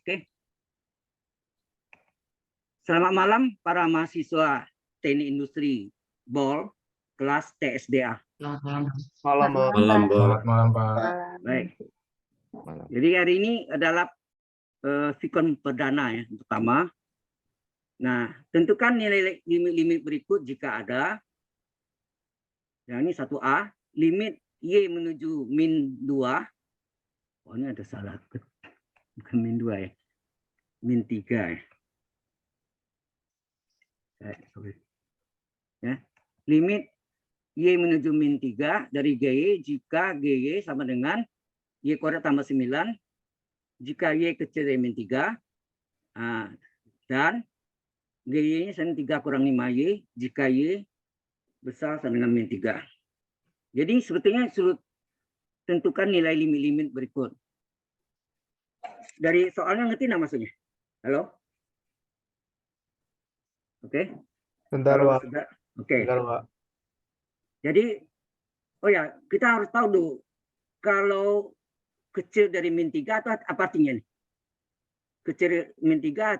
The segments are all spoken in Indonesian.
Oke. Selamat malam para mahasiswa Teknik Industri BOL kelas TSDA. Malam, Malam, Selamat malam, Pak. Baik. Malam. Jadi hari ini adalah vikon perdana ya, pertama. Nah, tentukan nilai limit berikut jika ada. Yang ini 1A, limit Y menuju min 2. Oh, ini ada salah. Bukan min 2 ya. Min 3 ya. Ya. Limit Y menuju min 3 dari GY jika GY sama dengan Y kuadrat tambah 9 jika Y kecil dari min 3 dan GY-nya sama 3 kurang 5Y jika Y besar sama dengan min 3. Jadi sebetulnya suruh tentukan nilai limit-limit berikut. Dari soalnya ngerti nggak maksudnya? Halo? Oke. Bentar, Pak. Oke. Bentar, Pak. Jadi, oh ya, kita harus tahu dulu kalau kecil dari min 3 atau apa artinya nih? Kecil min 3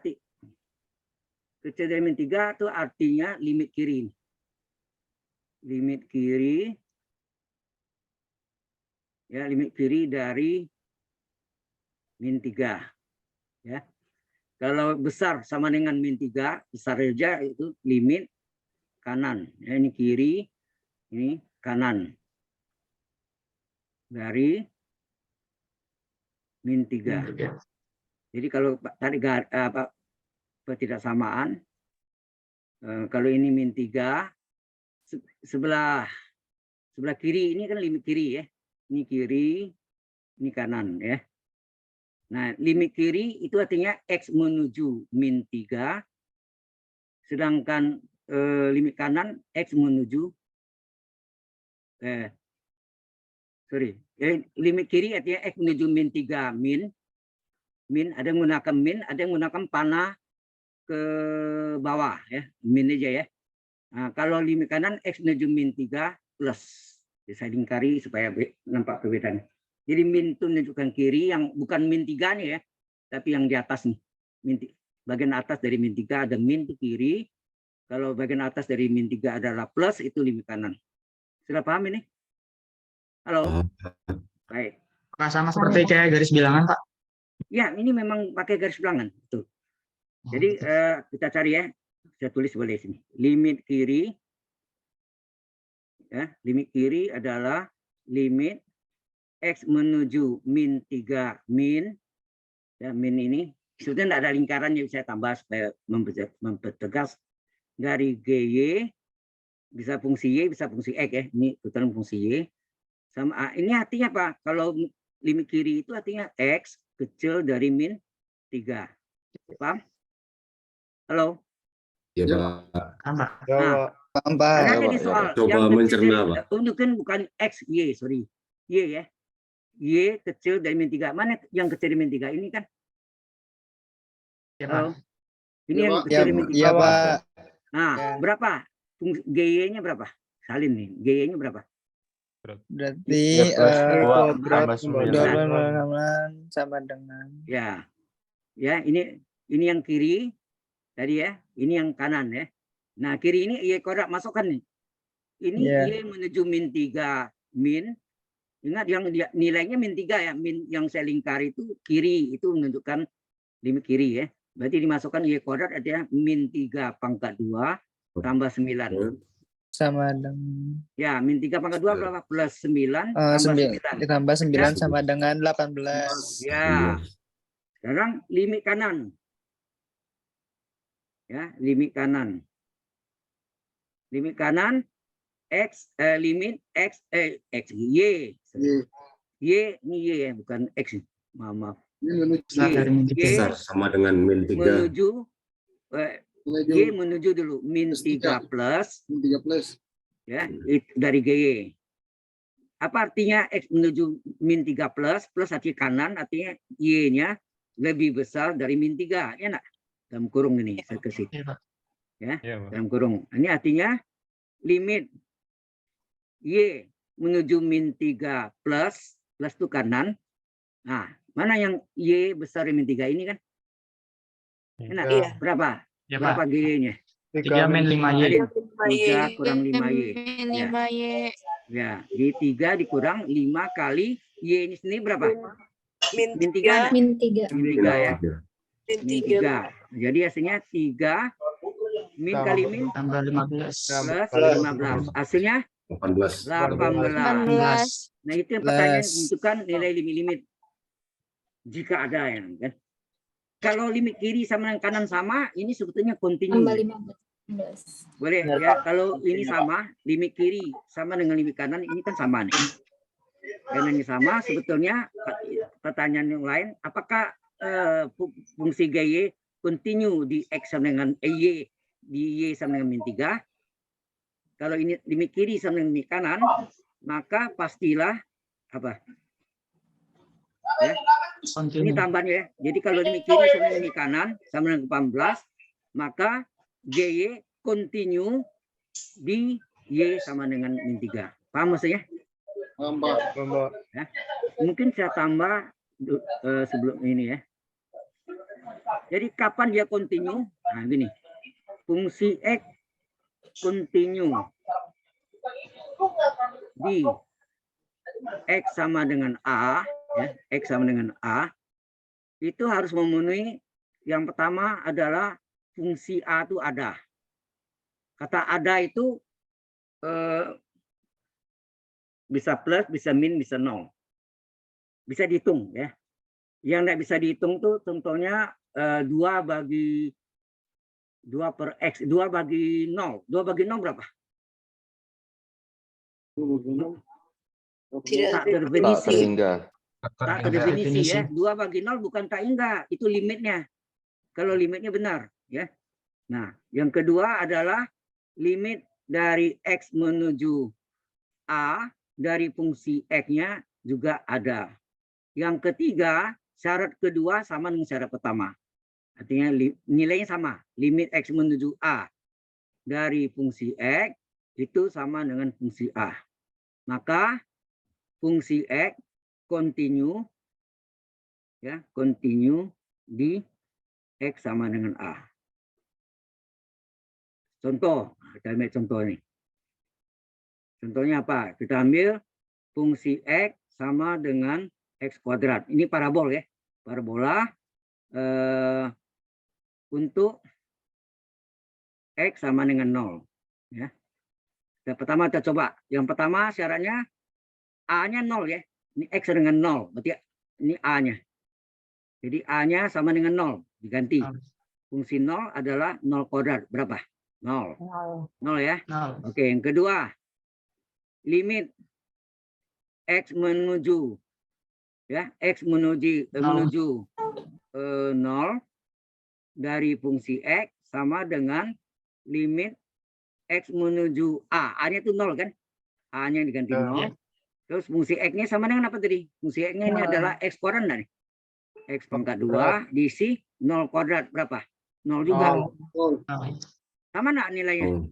kecil dari min 3 itu artinya limit kiri. Limit kiri ya, limit kiri dari min 3 ya. Kalau besar sama dengan min 3, besar saja itu limit kanan. Ya, ini kiri, ini kanan. Dari min 3. Jadi kalau tadi ketidaksamaan, kalau ini min 3, sebelah kiri ini kan limit kiri ya. Ini kiri, ini kanan ya. Nah, limit kiri itu artinya X menuju min 3, sedangkan limit kanan X menuju limit kiri artinya X menuju min 3 min, ada yang menggunakan min, ada yang menggunakan panah ke bawah ya, min aja ya. Nah, kalau limit kanan X menuju min 3 plus. Saya lingkari supaya nampak perbedaan. Jadi min itu menunjukkan kiri yang bukan min 3-nya ya, tapi yang di atas nih. Bagian atas dari min 3 ada min itu kiri. Kalau bagian atas dari min 3 adalah plus, itu limit kanan. Sudah paham ini? Halo? Baik. Apakah sama seperti kayak garis bilangan, Pak? Ya, ini memang pakai garis bilangan. Betul. Jadi kita cari ya. Saya tulis boleh sini. Limit kiri. Ya, limit kiri adalah limit X menuju min 3 min. Ya, min ini. Sebetulnya tidak ada lingkarannya, saya tambah supaya mempertegas. Dari GY, bisa fungsi Y, bisa fungsi X ya. Ini total fungsi Y. Sama ini artinya apa? Kalau limit kiri itu artinya X kecil dari min 3. Paham? Halo? Ya, Pak. Pak. Ya, Pak. Karena Ya, tadi Pak. soal Coba yang mencerna, Pak. Tunjukkan bukan X, Y, sorry. Y ya. Y kecil dari min 3. Mana yang kecil dari min 3? Ini kan? Ya, Halo? Pak. Ini Ya, yang Pak. kecil dari min 3. Iya, Pak. Nah, Ya. berapa? GY-nya berapa? Salim nih. GY-nya berapa? Berarti kuadrat tambah 9 sama dengan Ya. Ya, ini yang kiri tadi ya. Ini yang kanan ya. Nah, kiri ini Y kuadrat masukkan nih. Ini Y menuju min 3 min. Ingat yang nilainya min 3 ya. Min yang saya lingkari itu kiri, itu menunjukkan limit kiri ya. Berarti dimasukkan Y kuadrat artinya min 3 pangkat 2 tambah 9. sama dengan Ya, min 3 pangkat 2 berapa? Plus 9 tambah 9. ditambah 9 Ya. sama dengan 18. Ya. Sekarang limit kanan. Ya, limit kanan. Limit kanan X limit X Y. Y ini Y ya, bukan X. Maaf. Besar dari min 3. Besar sama dengan min 3. Menuju Y menuju dulu min 3 plus. Ya, dari GY. Apa artinya X menuju min 3 plus? Plus arti kanan, artinya Y-nya lebih besar dari min 3. Ya enggak? Dalam kurung ini saya kasih. Ya, dalam kurung. Ini artinya limit Y menuju min 3 plus itu kanan. Nah, mana yang Y besar dari min 3 ini kan? Enak. Iya. Berapa? Ya, Berapa Pak. G-nya? 3 min 5Y. Adin, 3 kurang 5Y. Ya. 5Y. Ya, di 3 dikurang 5 kali Y ini sendiri berapa? Min Min 3. Min 3. Min 3 ya. Min Min 3. 3. Jadi hasilnya 3 min kali min Tambah 15. plus 15. Hasilnya 18. 18. 18. Nah, itu yang pertanyaan Plus. menentukan nilai limit-limit. Jika ada ya kan. Kalau limit kiri sama dengan kanan sama, ini sebetulnya kontinu. Tambah 15. Boleh ya. Kalau ini sama, limit kiri sama dengan limit kanan, ini kan sama nih. Karena ini sama, sebetulnya pertanyaan yang lain, apakah fungsi GY kontinu di X sama dengan Y, di Y sama dengan min 3? Kalau ini limit kiri sama dengan limit kanan, maka pastilah apa? Ya. Ini Continue. tambahannya ya. Jadi kalau limit kiri sama limit kanan sama dengan 18, maka GY continue di Y sama dengan min 3. Paham maksudnya? Mbak. Mungkin saya tambah sebelum ini ya. Jadi kapan dia continue? Nah gini. Fungsi X continue di X sama dengan A, ya, X sama dengan A, itu harus memenuhi yang pertama adalah fungsi A itu ada. Kata ada itu bisa plus, bisa min, bisa nol. Bisa dihitung ya. Yang tidak bisa dihitung tuh contohnya 2 bagi 2 per X, 2 bagi 0. 2 bagi 0 berapa? Tidak Tak terdefinisi. Terhingga. Tak terdefinisi ya. 2 bagi 0 bukan tak hingga, itu limitnya. Kalau limitnya benar ya. Nah, yang kedua adalah limit dari X menuju A dari fungsi X-nya juga ada. Yang ketiga, syarat kedua sama dengan syarat pertama. Artinya nilainya sama. Limit X menuju A dari fungsi X itu sama dengan fungsi A. Maka fungsi X continue ya, continue di X sama dengan A. Contoh, kita ambil contoh ini. Contohnya apa? Kita ambil fungsi X sama dengan X kuadrat. Ini parabol ya. Parabola untuk X sama dengan 0. Ya. Yang pertama kita coba. Yang pertama syaratnya A-nya 0 ya. Ini X dengan 0. Berarti ini A-nya. Jadi A-nya sama dengan 0. Diganti. Fungsi 0 adalah 0 kuadrat. Berapa? 0. 0 ya. Oke, yang kedua. Limit X menuju ya, X menuju 0 dari fungsi X sama dengan limit X menuju A. A-nya itu 0 kan? A-nya diganti 0. Terus fungsi X-nya sama dengan apa tadi? Fungsi X-nya ini adalah X kuadrat nih. X pangkat 2 diisi 0 kuadrat berapa? 0 juga. Sama enggak nilainya?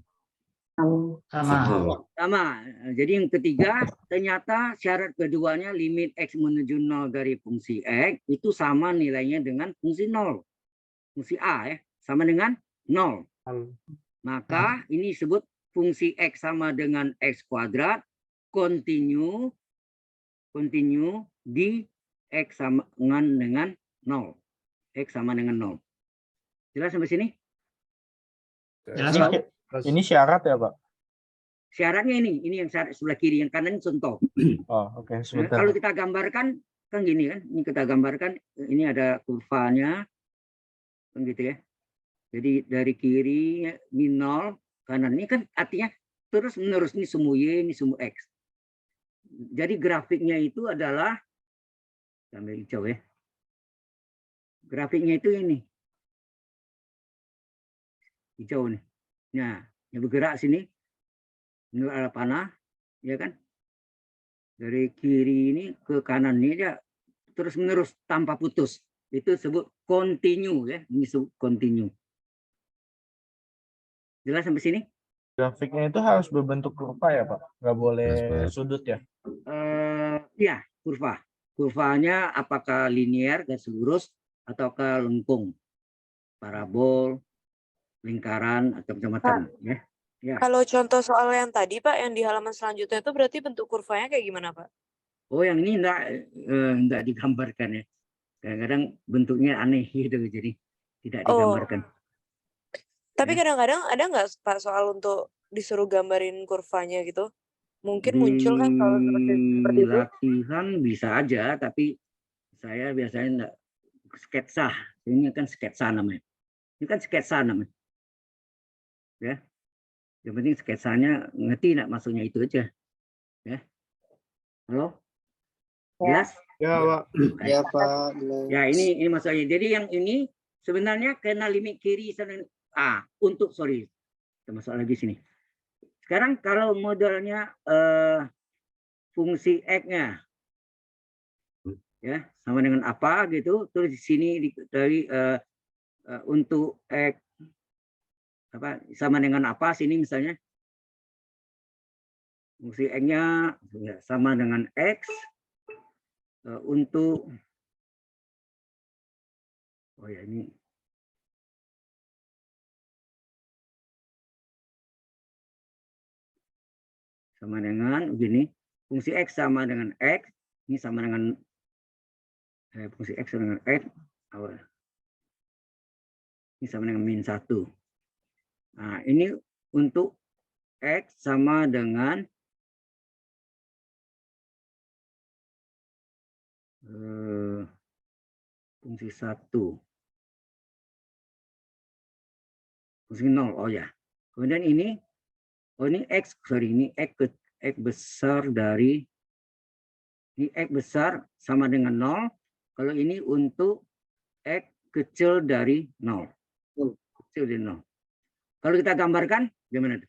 Sama. Jadi yang ketiga, ternyata syarat keduanya limit X menuju 0 dari fungsi X itu sama nilainya dengan fungsi 0. Fungsi A ya, sama dengan 0. Maka ini disebut fungsi X sama dengan X kuadrat continue di X sama dengan 0. X sama dengan 0. Jelas sampai sini? Jelas, Pak. Ini syarat ya, Pak? Syaratnya ini yang syarat sebelah kiri, yang kanan contoh. Oh, oke. Nah, Sebentar. kalau kita gambarkan kan gini kan, ini kita gambarkan ini ada kurvanya kan gitu ya. Jadi dari kiri min 0, kanan ini kan artinya terus menerus, ini semu Y, ini semu X. Jadi grafiknya itu adalah sambil hijau ya. Grafiknya itu ini. Hijau nih. Nah, yang bergerak sini menurut arah panah, ya kan? Dari kiri ini ke kanan ini dia terus menerus tanpa putus. Itu disebut continue ya. Ini disebut continue. Jelas sampai sini? Grafiknya itu harus berbentuk kurva ya, Pak? Nggak boleh sudut ya? Ya, kurva. Kurvanya apakah linear, garis lurus, ataukah lengkung. parabol, lingkaran atau macam-macam ya. Ya. Kalau contoh soal yang tadi Pak, yang di halaman selanjutnya itu berarti bentuk kurvanya kayak gimana Pak? Oh, yang ini enggak digambarkan ya. Kadang-kadang bentuknya aneh gitu, jadi tidak digambarkan. Tapi Ya. kadang-kadang ada nggak Pak soal untuk disuruh gambarin kurvanya gitu? Mungkin Di muncul kan kalau seperti itu. latihan bisa aja, tapi saya biasanya enggak sketsa. Ini kan sketsa namanya. Ini kan sketsa namanya. Ya. Yang penting sketsanya ngerti enggak maksudnya itu aja. Ya. Halo? Jelas? Ya, Pak. Ya Pak. Ya, ini maksudnya. Jadi yang ini sebenarnya kena limit kiri termasuk lagi sini. Sekarang kalau modelnya fungsi X-nya ya sama dengan apa gitu, terus di sini dari untuk X apa sama dengan apa sini misalnya fungsi X-nya sama dengan X untuk ini sama dengan begini, fungsi X sama dengan X, ini sama dengan fungsi X sama dengan X, ini sama dengan min 1. Nah, ini untuk X sama dengan fungsi 1. Fungsi 0, oh ya. Kemudian ini X besar dari, ini X besar sama dengan 0. Kalau ini untuk X kecil dari 0. Kecil dari 0. Kalau kita gambarkan, gimana?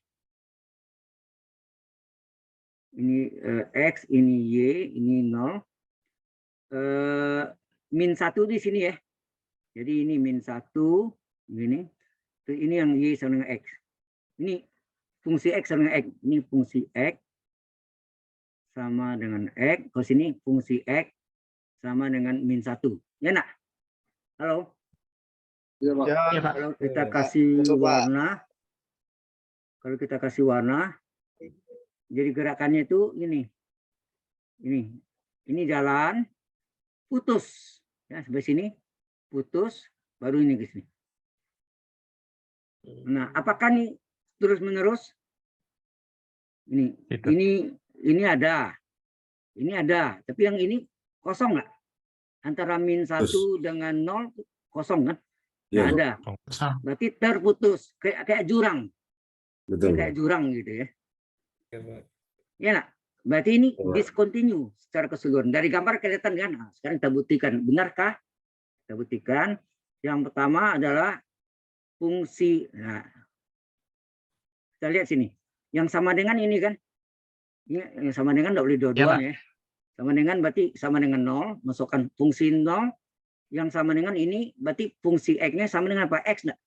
Ini X, ini Y, ini 0. Min 1 di sini ya. Jadi ini min 1, begini. Ini yang Y sama dengan X. Ini fungsi X sama dengan X. Ini fungsi X sama dengan X. Kalau sini fungsi X sama dengan min 1. Ya nak? Halo? Ya, Pak. Ya, Pak. Kalau kita kasih warna, jadi gerakannya itu ini. Ini jalan, putus. Ya, sebelah sini, putus, baru ini ke sini. Nah, apakah ini terus menerus? Itu. Ini ada, tapi yang ini kosong nggak? Antara min 1 dengan 0 kosong kan? Nggak Ya, ada. Berarti terputus, kayak jurang, betul. kayak jurang gitu ya. Ya nak? Berarti ini discontinue secara keseluruhan. Dari gambar kelihatan kan? Nah, sekarang kita buktikan, benarkah? Kita buktikan. Yang pertama adalah fungsi. Nah, kita lihat sini. Yang sama dengan ini kan? Ini yang sama dengan tidak boleh dua-duanya. Ya, sama dengan berarti sama dengan 0. Masukkan fungsi 0. Yang sama dengan ini berarti fungsi X-nya sama dengan apa? X enggak?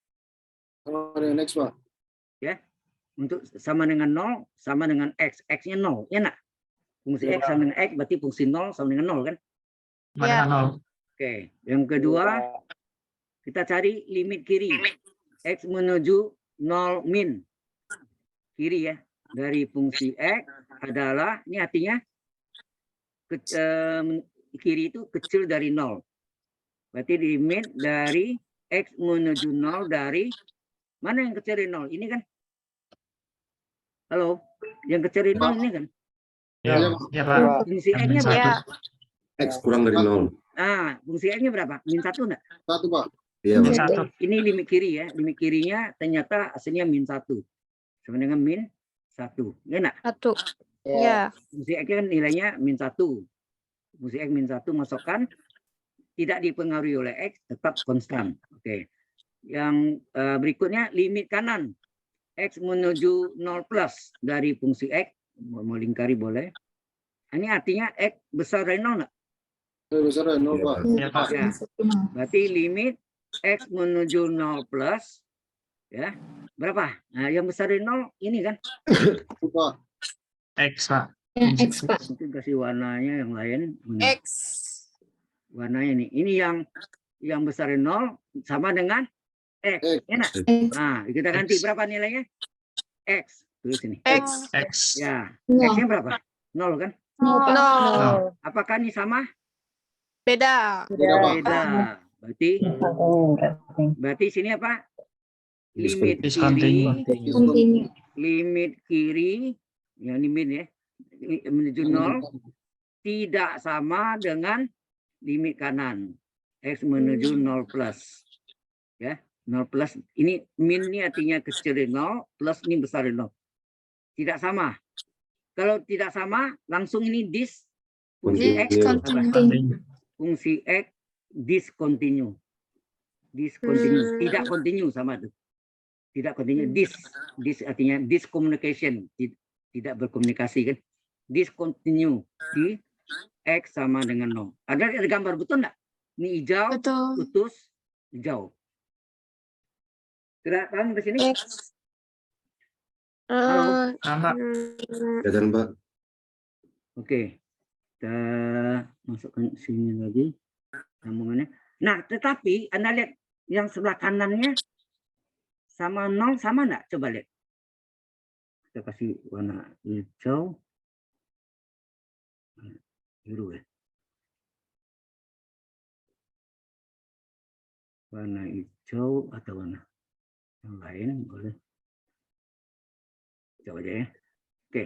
Sama dengan X, Pak. Ya. Untuk sama dengan 0 sama dengan X. X-nya 0. Ya enggak? Fungsi X sama dengan X berarti fungsi 0 sama dengan 0 kan? Mana nol? Oke. Yang kedua, kita cari limit kiri. X menuju 0 min. Kiri ya. Dari fungsi X adalah, ini artinya kiri itu kecil dari 0. Berarti limit dari X menuju 0 dari, mana yang kecil dari 0? Ini kan? Halo? Yang kecil dari 0 ini kan? Ya, Pak. Fungsi X-nya Min berapa? X kurang dari 0. Fungsi X-nya berapa? Min 1 enggak? 1, Pak. Iya, Min Pak. 1. Ini limit kiri ya. Limit kirinya ternyata hasilnya min 1. Sama dengan min 1. Ya enggak? 1. Ya. Fungsi X kan nilainya min 1. Fungsi X min 1 masukkan. Tidak dipengaruhi oleh X, tetap konstan. Oke. Yang berikutnya limit kanan. X menuju 0 plus dari fungsi X. Mau lingkari boleh. Ini artinya X besar dari 0 enggak? Besar dari 0, Pak. Ya, Pak. Ya. Berarti limit X menuju 0 plus. Ya. Berapa? Nah, yang besar dari 0 ini kan? Pak. X, Pak. Ya, X, Pak. Mungkin kasih warnanya yang lain. X. Warnanya ini. Ini yang besar dari 0 sama dengan X. Enak. Nah, kita ganti berapa nilainya? X. Tulis ini. X. X. Ya. Nol. X-nya berapa? 0 kan? Nol. Apakah ini sama? Beda. Beda. Berarti sini apa? Limit kiri, Discontinue. limit kiri, ya limit ya, menuju 0 tidak sama dengan limit kanan. X menuju 0 plus. Ya, 0 plus. Ini min ini artinya kecil dari 0, plus ini besar dari 0. Tidak sama. Kalau tidak sama, langsung ini fungsi X, fungsi X discontinue. Discontinue, tidak continue sama itu. Tidak continue, dis artinya discommunication, tidak berkomunikasi kan. Discontinue di X sama dengan 0. Ada gambar betul enggak? Ini hijau, Betul. putus, hijau. Sudah paham ke sini? X. Halo. Sama. Kelihatan, Pak. Oke. Kita masukkan sini lagi sambungannya. Nah, tetapi Anda lihat yang sebelah kanannya sama 0 sama enggak? Coba lihat. Kita kasih warna hijau. Biru ya. Warna hijau atau warna yang lain boleh. Coba aja ya. Oke.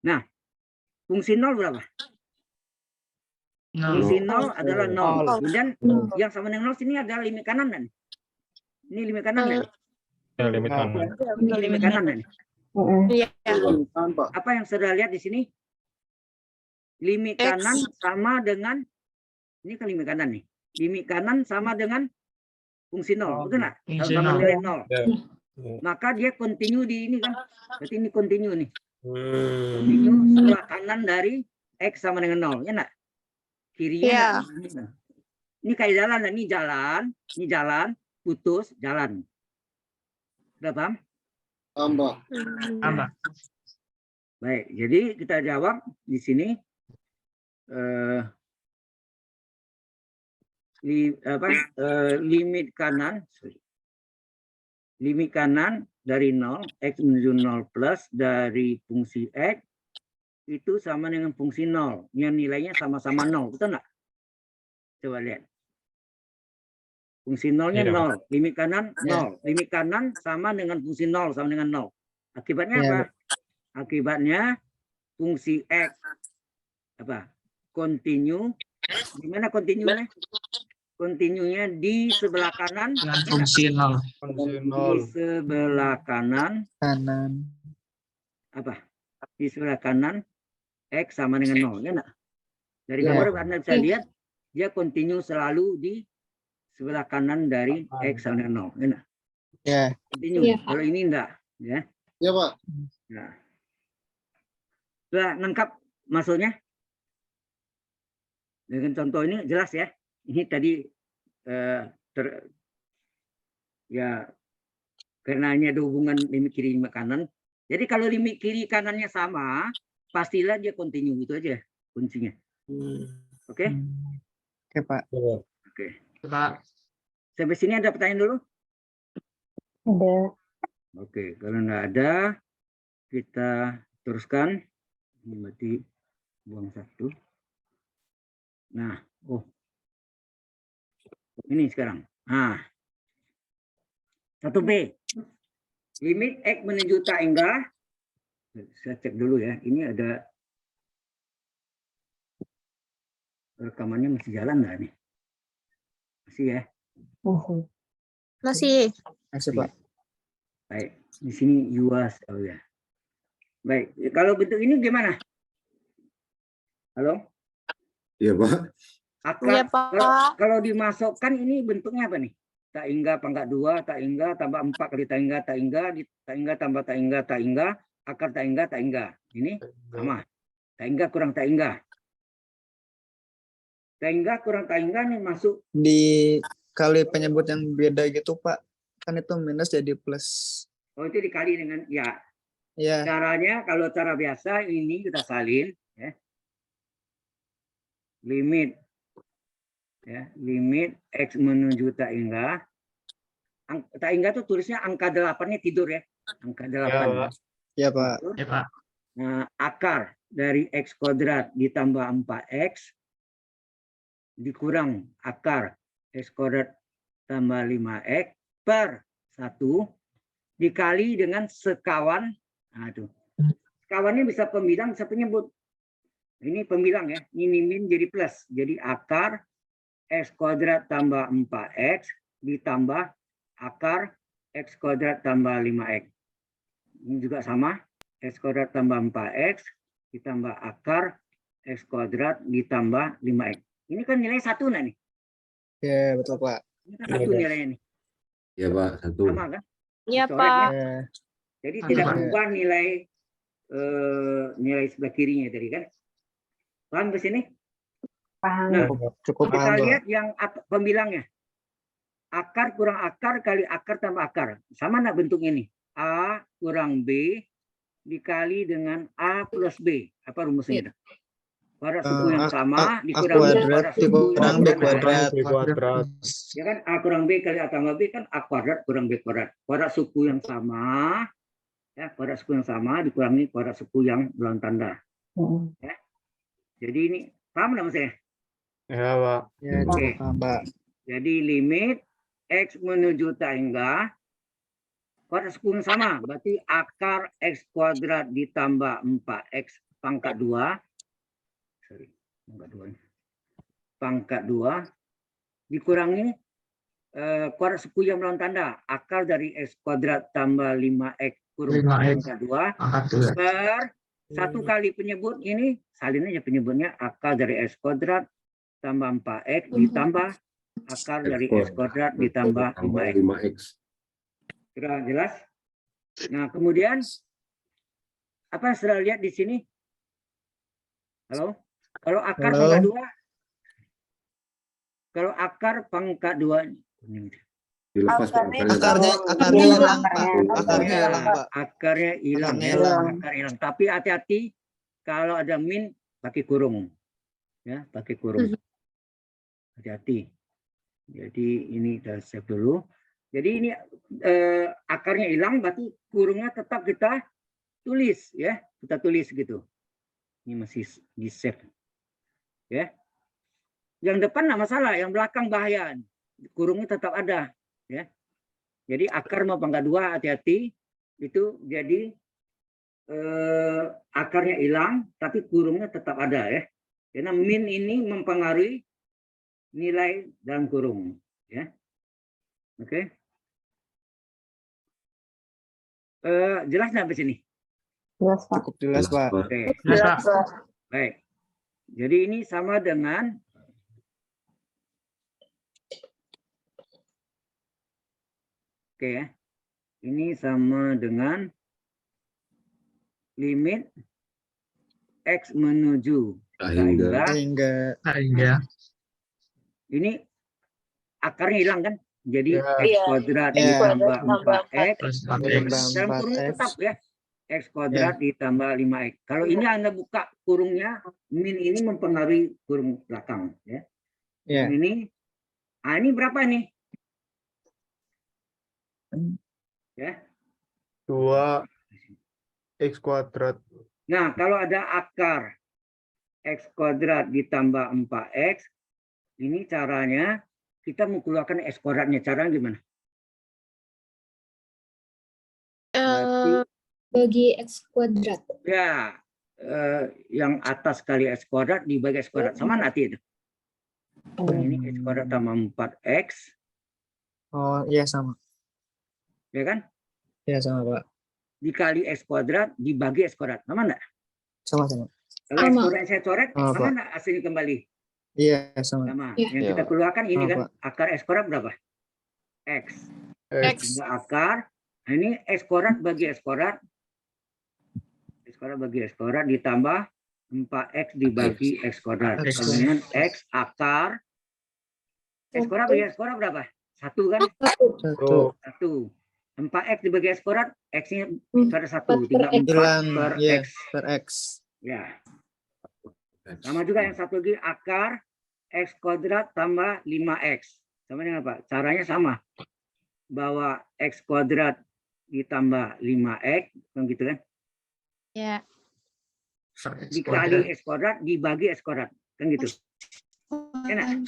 Nah, fungsi 0 berapa? Fungsi 0 adalah 0. Kemudian yang sama dengan 0 sini adalah limit kanan kan? Ini limit kanan kan? Ya, limit kanan. Ini limit kanan kan? Iya. Apa yang saudara lihat di sini? Limit X. kanan sama dengan, ini kan limit kanan nih. Limit kanan sama dengan fungsi 0, betul nggak? Fungsi Sama 0. nilai 0. Ya. Maka dia continue di ini kan. Berarti ini continue nih. Continue sebelah kanan dari X sama dengan 0, ya enggak? Kirinya Iya. enggak? Ini kayak jalan, ini jalan, putus, jalan. Sudah paham? Sama. Baik, jadi kita jawab di sini limit kanan dari 0, X menuju 0 plus dari fungsi X itu sama dengan fungsi 0 yang nilainya sama-sama 0, betul nggak? Coba lihat. Fungsi 0-nya Iya. 0, limit kanan Ya. 0. Limit kanan sama dengan fungsi 0 sama dengan 0. Akibatnya Ya. apa? Akibatnya fungsi X apa? Continue. Gimana continue-nya? Continue-nya di sebelah kanan. Dengan fungsi 0. Fungsi Di 0. sebelah kanan Kanan. apa? Di sebelah kanan X sama dengan 0, ya enggak? Dari Ya. gambar Anda bisa lihat dia continue selalu di sebelah kanan dari X sama dengan 0, ya enggak? Ya. Continue. Iya, Pak. Kalau ini enggak, ya. Ya, Pak. Nah. Sudah lengkap maksudnya? Dengan contoh ini jelas ya. Ini tadi ya karena ini ada hubungan limit kiri limit kanan. Jadi kalau limit kiri kanannya sama, pastilah dia continue, itu aja kuncinya. Oke? Oke, Pak. Oke. Pak. Sampai sini ada pertanyaan dulu? Ada. Oke, kalau enggak ada kita teruskan. Ini berarti buang satu. Nah, ini sekarang. Nah, 1B. Limit X menuju tak hingga. Saya cek dulu ya. Ini ada rekamannya masih jalan nggak nih? Masih ya. Masih. Masih, Pak. Baik. Di sini UAS. Oh ya. Baik. Kalau bentuk ini gimana? Halo? Iya, Pak. Iya, Pak. Kalau dimasukkan ini bentuknya apa nih? Tak hingga pangkat 2, tak hingga tambah 4 kali tak hingga, tak hingga tambah tak hingga, akar tak hingga. Ini sama. Tak hingga kurang tak hingga. Tak hingga kurang tak hingga nih masuk. Di kali penyebut yang beda gitu, Pak. Kan itu minus jadi plus. Oh, itu dikali dengan ya. Ya. Caranya kalau cara biasa ini kita salin ya. Limit Ya, limit X menuju tak hingga. Tak hingga tuh tulisnya angka 8-nya tidur ya. Angka 8. Pak. Ya, Pak. Ya, Pak. Nah, akar dari X kuadrat ditambah 4X dikurang akar X kuadrat tambah 5X per 1 dikali dengan sekawan. Nah, tuh. Sekawannya bisa pembilang, bisa penyebut. Ini pembilang ya. Ini min jadi plus. Jadi akar X kuadrat tambah 4X ditambah akar X kuadrat tambah 5X. Ini juga sama. X kuadrat tambah 4X ditambah akar X kuadrat ditambah 5X. Ini kan nilai 1 nah nih. Ya, betul, Pak. Ini kan 1 nilainya nih. Ya Pak, 1. Sama kan? Iya, Coret ya. Pak. Ya, Jadi Sama, tidak Pak. berubah nilai sebelah kirinya tadi kan. Paham ke sini? Paham. Nah, cukup kita paham, Pak. lihat yang pembilangnya. Akar kurang akar kali akar tambah akar. Sama enggak bentuknya nih? A kurang B dikali dengan A plus B. Apa rumusnya? Kuadrat suku yang sama dikurangi kuadrat suku yang B kuadrat. kuadrat. Ya kan A kurang B kali A tambah B kan A kuadrat kurang B kuadrat. Kuadrat suku yang sama, ya kuadrat suku yang sama dikurangi kuadrat suku yang dalam tanda. Ya. Jadi ini paham nggak maksudnya? Ya, Pak. Ya, Oke. cukup paham, Pak. Jadi limit X menuju tak hingga kuadrat suku yang sama, berarti akar X kuadrat ditambah 4X pangkat 2. Sorry, pangkat 2 dikurangi kuadrat suku yang dalam tanda. Akar dari X kuadrat tambah 5X kurung 5X. pangkat 2 Angkat 2. per 1 kali penyebut ini, salin aja penyebutnya akar dari X kuadrat tambah 4X ditambah akar dari X kuadrat ditambah 5X. 5X. Sudah jelas? Nah, kemudian apa sudah lihat di sini? Halo? Kalau akar Halo. pangkat 2, kalau akar pangkat 2 Dilepas Pak. Akarnya hilang, Pak. Akarnya hilang, Pak. Akarnya hilang. Akarnya Ya, hilang. akar hilang. Tapi hati-hati kalau ada min pakai kurung. Ya, pakai kurung. Hati-hati. Jadi ini kita save dulu. Jadi ini akarnya hilang, berarti kurungnya tetap kita tulis ya. Kita tulis gitu. Ini masih di save. Ya. Yang depan nggak masalah, yang belakang bahaya. Kurungnya tetap ada. Ya. Jadi akar mau pangkat 2 hati-hati itu jadi akarnya hilang tapi kurungnya tetap ada ya. Karena min ini mempengaruhi nilai dalam kurung ya. Oke. Jelas nggak sampai sini? Jelas, Pak. Cukup jelas, Pak. Oke. Jelas, Pak. Baik. Jadi ini sama dengan oke ya. Ini sama dengan limit X menuju Tak hingga. Sehingga Sehingga ini akarnya hilang kan? Jadi Ya. X kuadrat Ya. ditambah 4X plus Tambah 4X. dalam kurungnya 4X. tetap ya. X kuadrat ditambah 5X. Kalau ini Anda buka kurungnya, min ini mempengaruhi kurung belakang ya. Ya. Yang ini berapa nih? Ya. 2 X kuadrat. Nah, kalau ada akar X kuadrat ditambah 4X, ini caranya kita mau keluarkan X kuadratnya. Caranya gimana? Berarti, Bagi X kuadrat. ya, yang atas kali X kuadrat dibagi X kuadrat. Sama nanti itu. Ini X kuadrat tambah 4X, Oh, iya sama. ya kan? Iya sama, Pak. Dikali X kuadrat dibagi X kuadrat. Sama enggak? Sama-sama. Kalau X Sama. kuadrat saya coret, Sama, sama Pak. enggak hasilnya kembali? Iya, sama. Sama. Iya. Yang Iya, kita Pak. keluarkan ini Sama, kan, Pak. akar X kuadrat berapa? X. X. Jumlah akar. Nah, ini X kuadrat bagi X kuadrat. X kuadrat bagi X kuadrat ditambah 4X dibagi X kuadrat. X. Kemudian X akar. X kuadrat bagi X kuadrat berapa? 1 kan? Satu. 1. 4X dibagi X kuadrat, X-nya pada 1. Empat per Tinggal X. 4 Hilang. per Iya, X. per X. Ya. Sama juga yang satu lagi akar X kuadrat tambah 5X. Sama dengan apa? Caranya sama. Bahwa X kuadrat ditambah 5X, kan gitu kan? Ya. Dikali X kuadrat, dibagi X kuadrat. Kan gitu. Enak.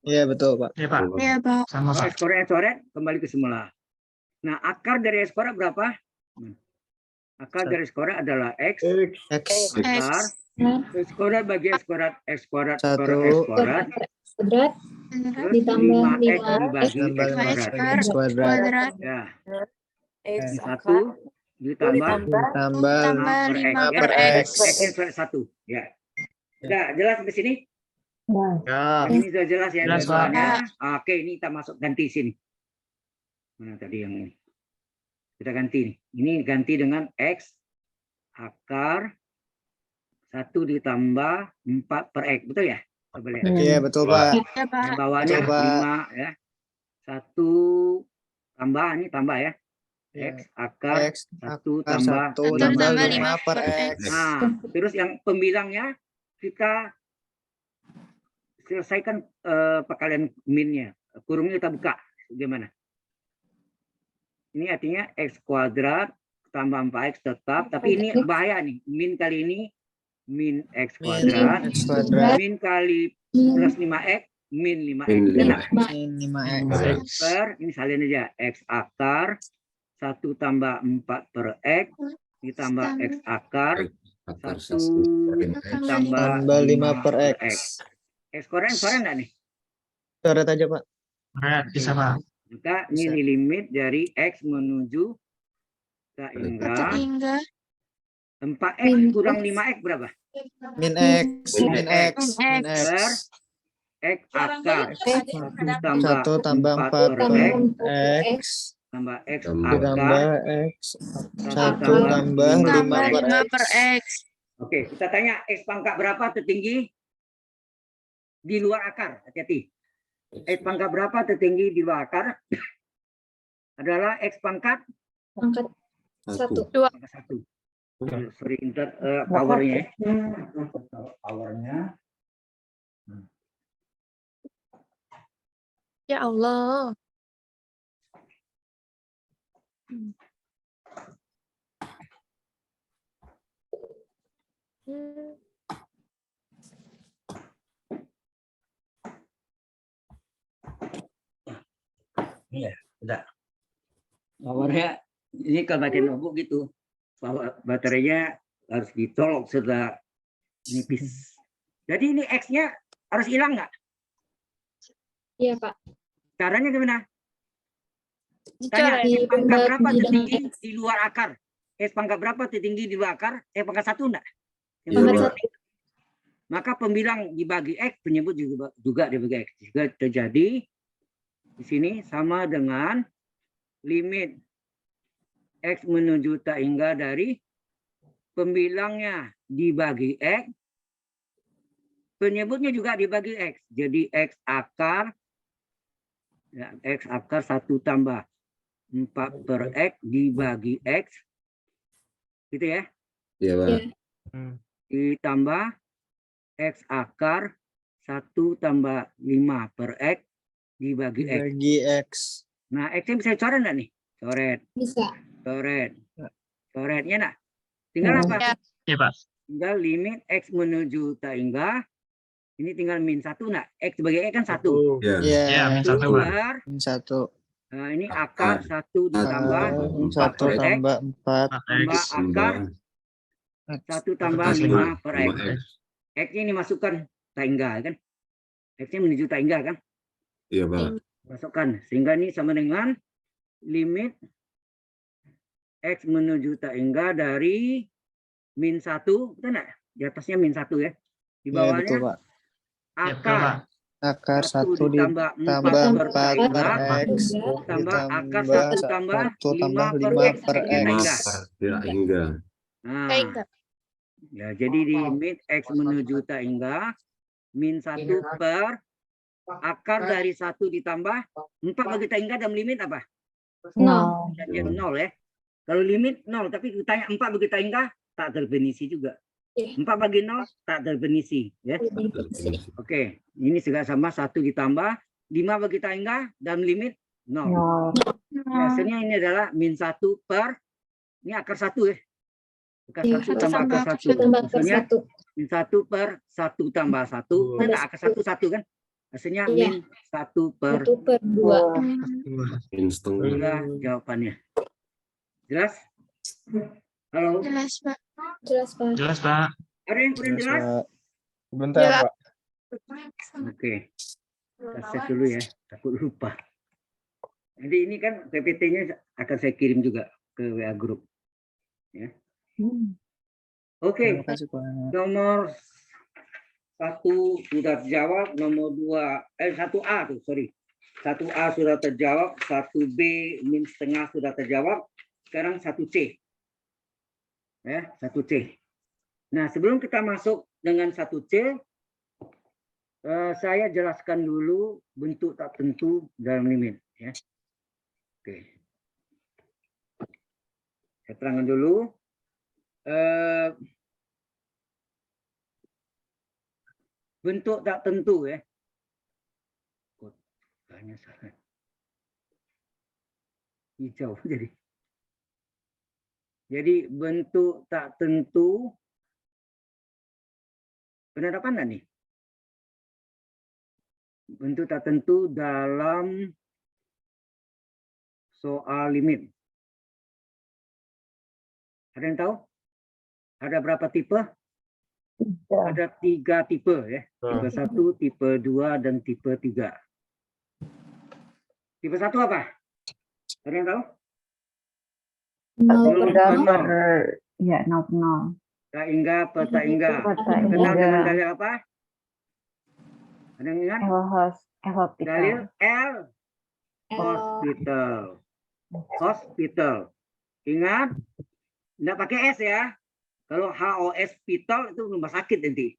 Iya betul Pak. Iya, Pak. Ya, Pak. Sama, Kalau Pak. X kuadrat kembali ke semula. Nah, akar dari X kuadrat berapa? Akar dari X kuadrat adalah X. X Akar X kuadrat bagi X kuadrat. X kuadrat per Satu. X kuadrat. Kuadrat Terus ditambah 5X 5X dibagi tambah X 5 kuadrat. X kuadrat Ya, X ini akar 1 ditambah tambah per X. 5 Ya. per X. X-nya sudah 1. Ya. Udah jelas sampai sini? Ya. Ini sudah jelas ya Jelas, Pak. gambarannya. Oke, ini kita masuk ganti sini. Mana tadi yang ini? Kita ganti nih. Ini ganti dengan X akar 1 ditambah 4 per X. Betul ya? Coba lihat. Iya betul Pak. Ya, Pak. Yang bawahnya Betul, Pak. 5 ya. 1 tambah, ini tambah ya. Iya. X akar X 1 akar tambah 1 1 tambah tambah 5 per 5 X. Nah, terus yang pembilangnya kita selesaikan perkalian minnya. Kurungnya kita buka. Gimana? Ini artinya X kuadrat tambah 4X tetap. Tapi ini bahaya nih. Min kali ini min X kuadrat. X kuadrat Min kali plus 5X. Min 5X. Min Benar? 5X. Per, ini salin aja. X akar 1 tambah 4 per X. Ditambah X akar Akar 1 1 tambah Tambah 5 per X. X kuadrat sore enggak nih? Coret aja Pak. Berat, bisa, Pak. Maka Bisa. ini limit dari X menuju sehingga 4X kurang 5X berapa? Min X. Min X. Min Per X. X akar 1 1 tambah 4 per per X X. tambah X Ditambah akar X. 1 1 tambah 5 per X. Oke, kita tanya X pangkat berapa tertinggi di luar akar? Hati-hati. X pangkat berapa tertinggi di luar akar? Adalah X pangkat Pangkat 1. 1. pangkat 1. Sorry, powernya. Powernya. Ya Allah. Powernya ini kalau pakai notebook gitu, power baterainya harus ditolok sudah nipis. Jadi ini X-nya harus hilang nggak? Iya, Pak. Caranya gimana? Dicoret. Tanya X pangkat berapa Dibagi dengan tertinggi X. di luar akar? X pangkat berapa tertinggi di luar akar? X pangkat 1 enggak? Yang Iya, paling Pak. penting. Maka pembilang dibagi X, penyebut juga dibagi X. Jika terjadi di sini sama dengan limit X menuju tak hingga dari pembilangnya dibagi X, penyebutnya juga dibagi X. Jadi X akar, ya, X akar 1 tambah 4 per X dibagi X. Gitu ya. Iya, Pak. Ditambah X akar 1 tambah 5 per X dibagi X. Bagi X. Nah, X-nya bisa coret enggak nih? Coret, Bisa. coret. Coretnya nak. Tinggal apa? Ya. Iya, Pak. Tinggal limit X menuju tak hingga. Ini tinggal min 1 nak. X sebagai X kan 1. Iya. Iya, min 1, Pak. Keluar. Min 1. Nah, ini akar 1 ditambah 4 1 per X. tambah 4 Tambah X. akar 1 tambah 5 per X. X. X-nya ini masukkan tak hingga kan. X-nya menuju tak hingga kan. Iya, Pak. Masukkan. Sehingga ini sama dengan limit X menuju tak hingga dari min 1. Betul enggak? Di atasnya min 1 ya. Di Iya bawahnya betul Pak. Iya, betul, akar Pak. Akar 1 ditambah 4 ditambah per 4 hingga per X. tambah akar Ditambah 1 tambah 1 tambah 5 per 5 X. per X-nya tak X. hingga. Tidak hingga. Nah, Enggak. ya, jadi limit X menuju tak hingga min 1 per akar dari 1 ditambah 4 bagi tak hingga dalam limit apa? 0. Dan 0 ya. Kalau limit 0, tapi ditanya 4 bagi tak hingga tak terdefinisi juga. Iya. 4 bagi 0 tak terdefinisi. Ya. Oke, ini juga sama 1 ditambah 5 bagi tangga dan limit 0. Nol. Biasanya ini adalah min 1 per, ini akar 1 ya. Akar Iya, 1 tambah sama akar 1. tambah akar Maksudnya 1. min 1 per 1 tambah 1. Kan Tambah akar 1 1 kan. Hasilnya Iya. min 1 per 1 per 2. Insting. itulah jawabannya. Jelas? Halo? Jelas, Pak. Jelas, Pak. Jelas, Pak. Ada yang kurang jelas? Pak. Sebentar, Ya. Pak. Oke. Kita set dulu ya. Takut lupa. Jadi ini kan PPT-nya akan saya kirim juga ke WA Group. Ya. Oke. Terima kasih, Pak. Nomor 1 sudah terjawab, nomor 1A tuh, sorry. 1A sudah terjawab, 1B min setengah sudah terjawab, sekarang 1C. Ya, 1C. Nah, sebelum kita masuk dengan 1C, saya jelaskan dulu bentuk tak tentu dalam limit. Ya. Oke. Saya terangkan dulu. Bentuk tak tentu ya. Kotanya salah. Hijau jadi. Jadi bentuk tak tentu. Benar apa enggak nih? Bentuk tak tentu dalam soal limit. Ada yang tahu? Ada berapa tipe? Ada 3 tipe ya. Tipe 1, tipe 2, dan tipe 3. Tipe 1 apa? Ada yang tahu? 0 per 0. Ya, 0. Tak hingga per tak hingga. Tak Kenal dengan hingga. dalil apa? Ada yang ingat? Hospital. Dalil L. L. Hospital. Hospital. Ingat? Tidak pakai S ya. Kalau hospital itu rumah sakit nanti.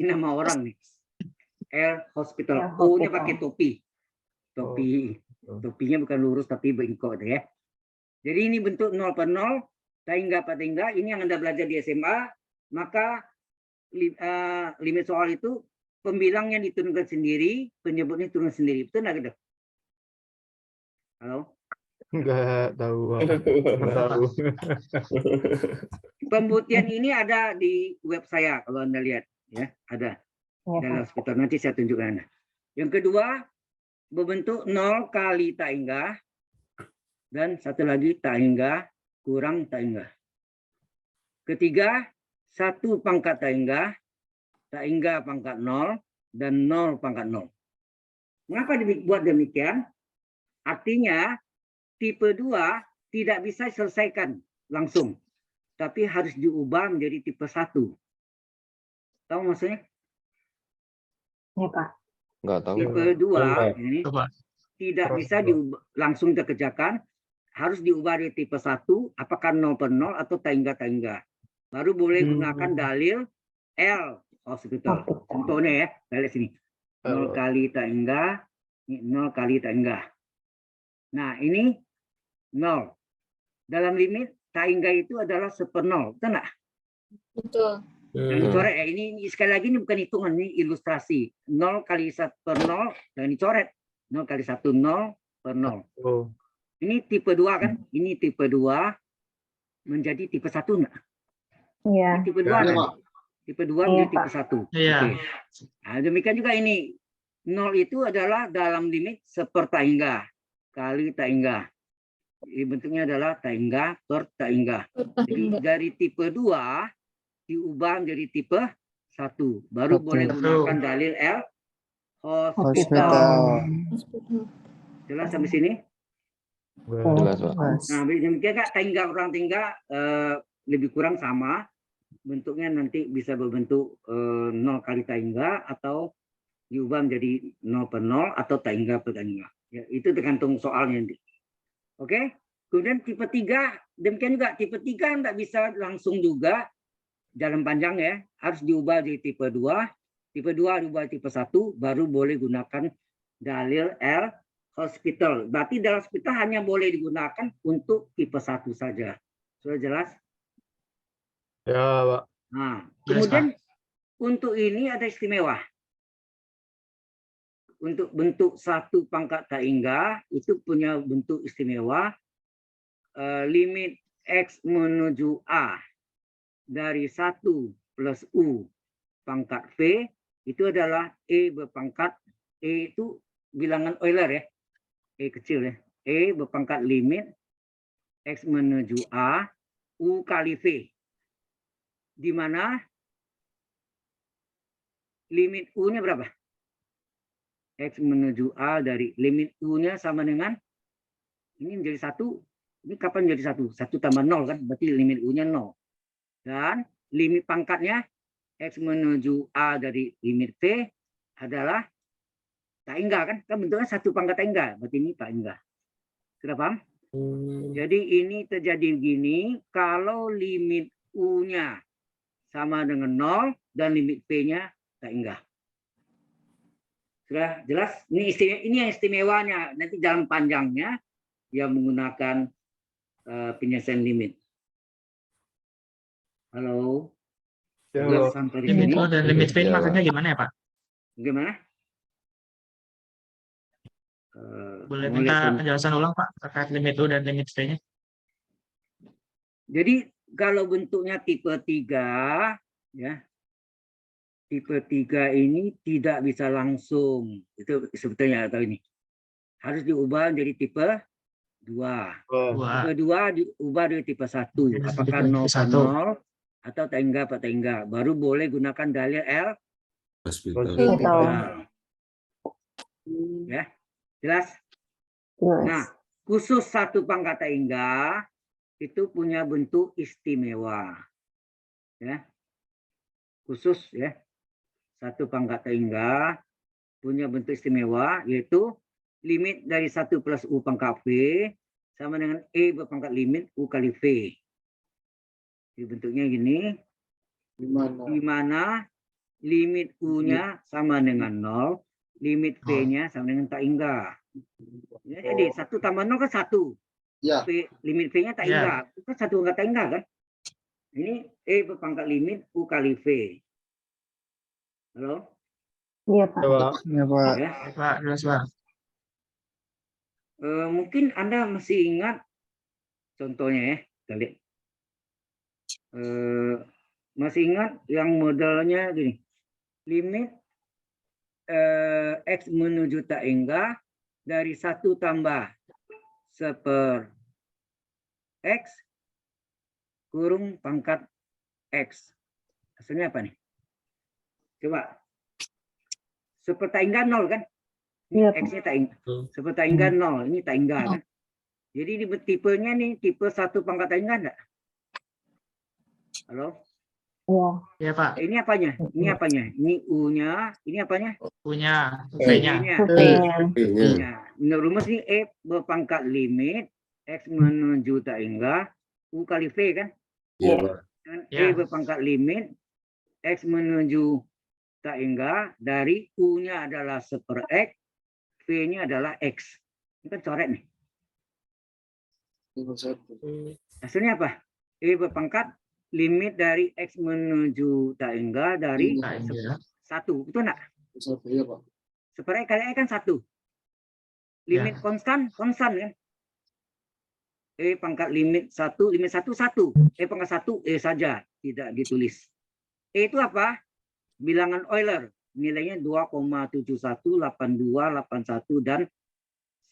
Ini nama orang nih. L hospital. L O-nya hospital. pakai topi. Topi. Topinya bukan lurus tapi bengkok ya. Jadi ini bentuk 0 per 0. Tahingga per tahingga. Ini yang Anda belajar di SMA. Maka limit soal itu pembilangnya diturunkan sendiri. Penyebutnya turun sendiri. Betul nggak gitu? Halo? Enggak tahu, Pak. Enggak tahu. Pembuktian ini ada di web saya kalau Anda lihat ya, ada dalam hospital. Nanti saya tunjukkan Anda. Yang kedua, berbentuk 0 kali tak hingga dan satu lagi tak hingga kurang tak hingga. Ketiga, 1 pangkat tak hingga pangkat 0 dan 0 pangkat 0. Mengapa dibuat demikian? Artinya tipe 2 tidak bisa selesaikan langsung. Tapi harus diubah menjadi tipe 1. Tahu maksudnya? Ya, Pak. Enggak tahu. Tipe 2 ini Coba. tidak Terus bisa diubah, langsung dikerjakan. Harus diubah dari tipe 1, apakah 0 per 0 atau tak hingga. Baru boleh gunakan dalil L hospital. Contohnya ya, dalil sini. 0 kali tak hingga, 0 kali tak hingga. Nah, ini 0. Dalam limit tak hingga itu adalah 1/0, betul nggak? Betul. Yang dicoret ya, ini sekali lagi ini bukan hitungan, ini ilustrasi. 0 kali 1/0 dan dicoret. 0 kali 1, 0 per 0. Oh. Ini tipe 2 kan? Ini tipe 2 menjadi tipe 1 enggak? Iya. Ini tipe 2 Ya, kan? Pak. Tipe 2 menjadi tipe 1. Iya. Oke. Nah, demikian juga ini. 0 itu adalah dalam limit 1/tak hingga kali tak hingga. Jadi bentuknya adalah tak hingga per tak hingga. Tak Jadi hingga. dari tipe 2 diubah menjadi tipe 1. Baru Satu. boleh gunakan dalil L hospital. Hospital. Hospital. Jelas sampai sini? Jelas, Pak. Nah, demikian Kak, tinggal kurang tinggal lebih kurang sama. Bentuknya nanti bisa berbentuk 0 kali tak hingga atau diubah menjadi 0 per 0 atau tak hingga per tak hingga. Ya, itu tergantung soalnya nanti. Oke? Kemudian tipe 3, demikian juga tipe 3 tidak bisa langsung juga jalan panjang ya, harus diubah jadi tipe 2. Tipe 2 diubah tipe 1 baru boleh gunakan dalil L hospital. Berarti dalam hospital hanya boleh digunakan untuk tipe 1 saja. Sudah jelas? Ya, Pak. Nah, Jelas, kemudian untuk ini ada istimewa. Untuk bentuk satu pangkat tak hingga itu punya bentuk istimewa. Limit X menuju A dari 1 plus U pangkat V itu adalah E berpangkat, E itu bilangan Euler ya, E kecil ya, E berpangkat limit X menuju A, U kali V, di mana limit U-nya berapa? X menuju A dari limit U-nya sama dengan, ini menjadi 1, ini kapan menjadi 1? 1 tambah 0 kan, berarti limit U-nya 0. Dan limit pangkatnya X menuju A dari limit V adalah tak hingga kan? Kan bentuknya satu pangkat tak hingga, berarti ini tak hingga. Sudah paham? Jadi ini terjadi begini, kalau limit U-nya sama dengan 0 dan limit V-nya tak hingga. Sudah jelas? Ini yang istimewanya. Nanti jalan panjangnya yang menggunakan penyelesaian limit. Halo? Jelas sampai di limit sini? U dan limit V ini Ya, maksudnya gimana ya Pak? Bagaimana? Boleh Mau minta lihat penjelasan ulang Pak terkait limit U dan limit V-nya? Jadi kalau bentuknya tipe 3, ya, tipe 3 ini tidak bisa langsung. Itu sebetulnya atau ini. Harus diubah jadi tipe 2. Dua. Tipe 2 diubah dari tipe 1. Apakah 0 per 0 atau tak hingga per tak hingga. Baru boleh gunakan dalil L. hospital. Betul. Ya, jelas? Jelas. Nah, khusus satu pangkat tak hingga itu punya bentuk istimewa. Ya. Khusus ya. Satu pangkat tak hingga punya bentuk istimewa, yaitu limit dari 1 plus U pangkat V sama dengan E berpangkat limit U kali V. Jadi bentuknya gini, di mana limit U-nya sama dengan 0, limit V-nya sama dengan tak hingga. Ya, jadi 1 tambah 0 kan 1. Ya. Limit V-nya tak hingga. Itu kan 1 angka tak hingga kan? Ini E berpangkat limit U kali V. Halo? Iya, Pak. Ya, Pak. Ya. Pak, jelas Pak. Mungkin Anda masih ingat contohnya ya, kita lihat. Masih ingat yang modelnya gini, limit X menuju tak hingga dari 1 tambah 1/X kurung pangkat X. Hasilnya apa nih? Coba. 1 tak hingga 0 kan? Iya, Pak. X-nya tak hingga. 1 tak hingga 0, ini tak hingga kan? Jadi ini tipenya nih, tipe 1 pangkat tak hingga enggak? Halo? Iya. Iya Pak. Ini apanya? Ini apanya? Ini U-nya, ini apanya? U-nya, V-nya. V-nya. Iya. V-nya. Menurut rumus ini E berpangkat limit X menuju tak hingga U kali V kan? Iya, Pak. Dan Ya. E berpangkat limit X menuju tak hingga dari U-nya adalah 1/X, V-nya adalah X. Ini kan coret nih. Hasilnya apa? E berpangkat limit dari X menuju tak hingga dari Tak hingga. 1. Betul enggak? 1/X kali X kan 1. Limit Ya. konstan kan? E pangkat limit 1, limit 1, 1. E pangkat 1, E saja. Tidak ditulis. E itu apa? Bilangan Euler. Nilainya 2,718281 dan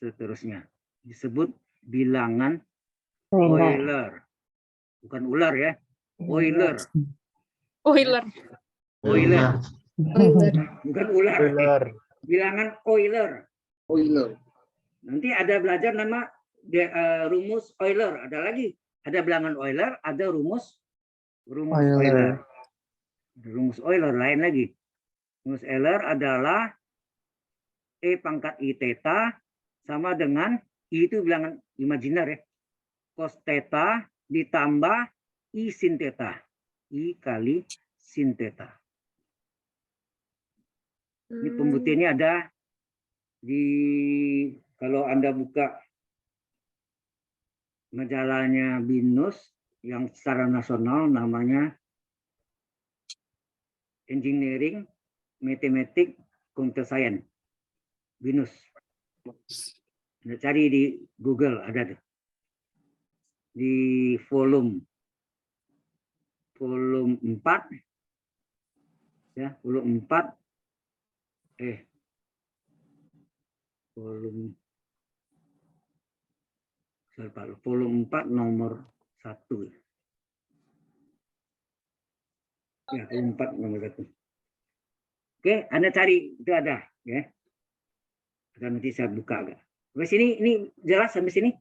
seterusnya. Disebut bilangan Euler. Bukan ular ya. Euler. Euler. Euler. Euler. Bukan ular. Euler. Bilangan Euler. Nanti ada belajar nama rumus Euler. Ada lagi. Ada bilangan Euler, ada rumus Euler. Rumus Euler lain lagi. Rumus Euler adalah E pangkat I theta sama dengan I itu bilangan imajiner ya. Cos theta ditambah I sin theta. I kali sin theta. Ini pembuktiannya ada di, kalau Anda buka majalahnya BINUS yang secara nasional namanya engineering, matematik, computer science, BINUS. Anda cari di Google ada tuh. Di volume 4 ya, volume 4 volume 4 nomor 1 ya, volume 4 nomor 1. Oke, Anda cari itu ada ya. Akan nanti saya buka agak. Sampai sini ini jelas sampai sini?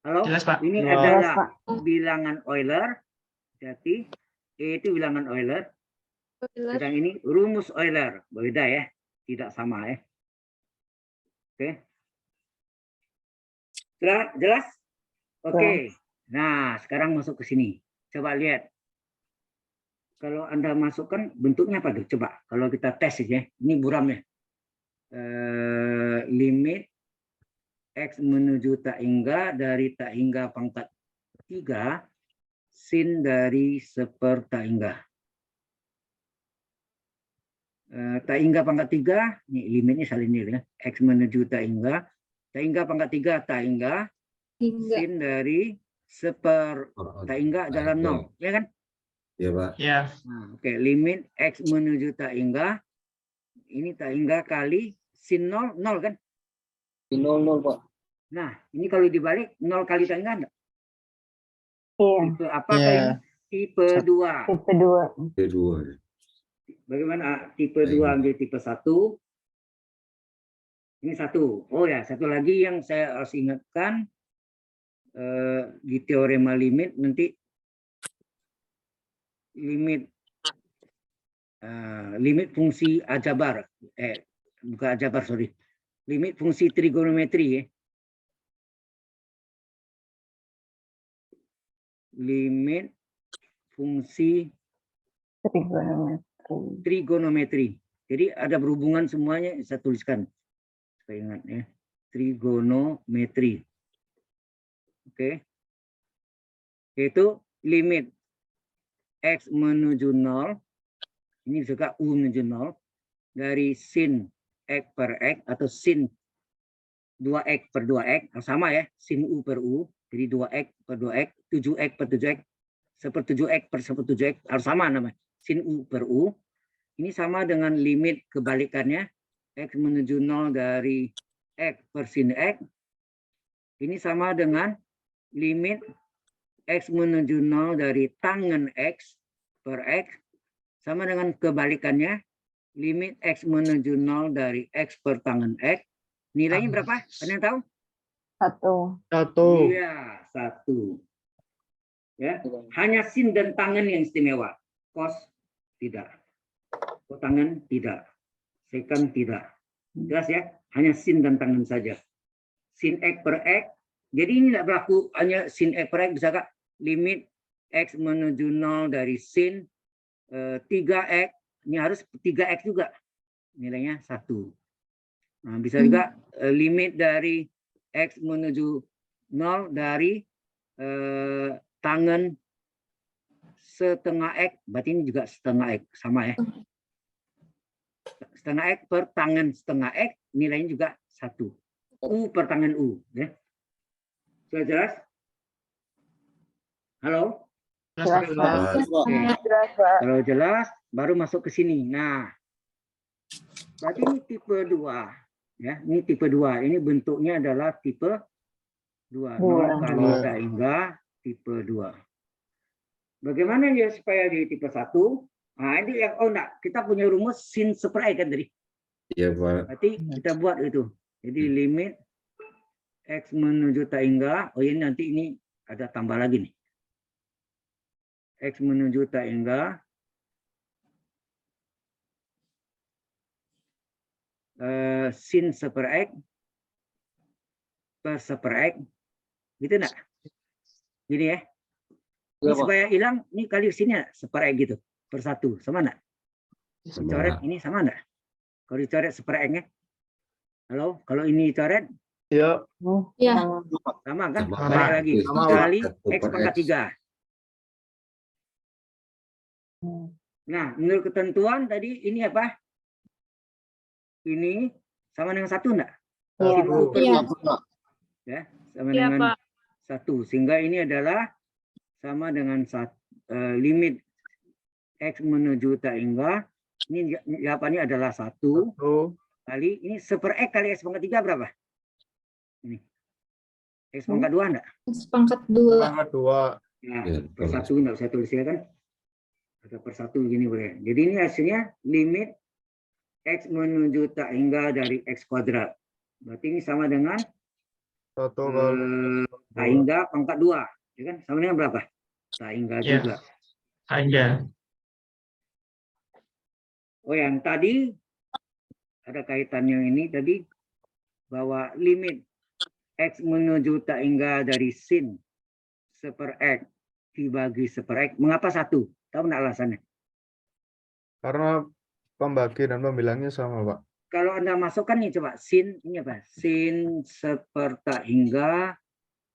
Halo? Jelas, Pak. Ini Jelas, adalah Pak. bilangan Euler. Jadi E itu bilangan Euler. Euler. Sedang ini rumus Euler. Beda ya. Tidak sama ya. Oke. Sudah jelas? Oke. Nah, sekarang masuk ke sini. Coba lihat. Kalau Anda masukkan bentuknya apa tuh? Coba. Kalau kita tes ya. Ini buramnya. Limit X menuju tak hingga dari tak hingga pangkat 3 sin dari seper tak hingga. Tak hingga pangkat 3, ini limitnya saling nilai ya. X menuju tak hingga pangkat 3 tak hingga Hingga. sin dari seper tak hingga adalah 0, ya kan? Ya, Pak. Ya. Nah, oke, limit X menuju tak hingga, ini tak hingga kali sin 0, 0 kan? 0 Pak. Nah, ini kalau dibalik 0 kali tak hingga enggak? Iya. Tipe apa Iya. ini? Tipe 2. Tipe 2. Kedua. Ya. Bagaimana tipe 2 ambil tipe 1? Ini 1. Oh ya, satu lagi yang saya harus ingatkan di teorema limit nanti limit fungsi aljabar, bukan aljabar, sorry. Limit fungsi trigonometri ya. Limit fungsi trigonometri. Jadi ada berhubungan semuanya, saya tuliskan. Saya ingat ya. Trigonometri. Oke. Yaitu limit X menuju 0. Ini juga U menuju 0. Dari sin X per X atau sin 2X per 2X. Sama ya. Sin U per U. Jadi 2X per 2X. 7X per 7X. 1/7X per 1/7X. Harus sama namanya. Sin U per U. Ini sama dengan limit kebalikannya. X menuju 0 dari X per sin X. Ini sama dengan limit X menuju 0 dari tangen X per X. Sama dengan kebalikannya. Limit X menuju 0 dari X per tangen X. Nilainya berapa? Ada yang tahu? 1. Iya, 1. Ya, hanya sin dan tangen yang istimewa. Cos tidak. Kotangan tidak. Secant tidak. Jelas ya? Hanya sin dan tangen saja. Sin X per X. Jadi ini tidak berlaku hanya sin X per X. Bisa Kak? Limit X menuju 0 dari sin 3X. Ini harus 3X juga. Nilainya 1. Nah, bisa juga limit dari X menuju 0 dari tangen setengah X. Berarti ini juga setengah X. Sama ya. Setengah X per tangen setengah X. Nilainya juga 1. U per tangen U. Ya. Sudah jelas? Halo? Jelas, Pak. Oke. Kalau jelas, baru masuk ke sini. Nah, berarti ini tipe 2. Ya, ini tipe 2. Ini bentuknya adalah tipe 2. 0 kali tak hingga tipe 2. Bagaimana ya supaya di tipe 1? Nah, ini yang enggak, kita punya rumus sin seper X kan tadi. Iya, Pak. Berarti kita buat itu. Jadi limit X menuju tak hingga, oh ini nanti ini ada tambah lagi nih. X menuju tak hingga sin seper X per seper X. Gitu enggak? Gini ya. Ini supaya hilang, ini kali sini seper X gitu. Per 1. Sama enggak? Coret ini sama enggak? Kalau dicoret seper X-nya. Halo? Kalau ini dicoret, Iya. Iya. sama kan? Sama. Balik lagi. Sama, Kali Pak. X pangkat 3. Nah, menurut ketentuan tadi ini apa? Ini sama dengan 1 enggak? Iya. Sin U per Iya. U. Ya, sama Iya, dengan Pak. 1. Sehingga ini adalah sama dengan limit X menuju tak hingga. Ini jawabannya adalah 1 kali, ini 1/X kali X pangkat 3 berapa? Ini. X pangkat 2 enggak? Sepangkat 2. Pangkat 2. Ya, Ya, per 1 enggak usah tulis ya kan? Atau per 1 gini boleh. Jadi ini hasilnya limit X menuju tak hingga dari X kuadrat. Berarti ini sama dengan 1 kali tak hingga pangkat 2. Ya kan? Sama dengan berapa? Tak hingga Ya. juga. Ada. Oh, yang tadi ada kaitannya ini tadi bahwa limit X menuju tak hingga dari sin 1/X dibagi 1/X. Mengapa 1? Tahu nggak alasannya? karena pembagi dan pembilangnya sama, Pak. Kalau Anda masukkan nih coba sin ini apa? Sin 1 tak hingga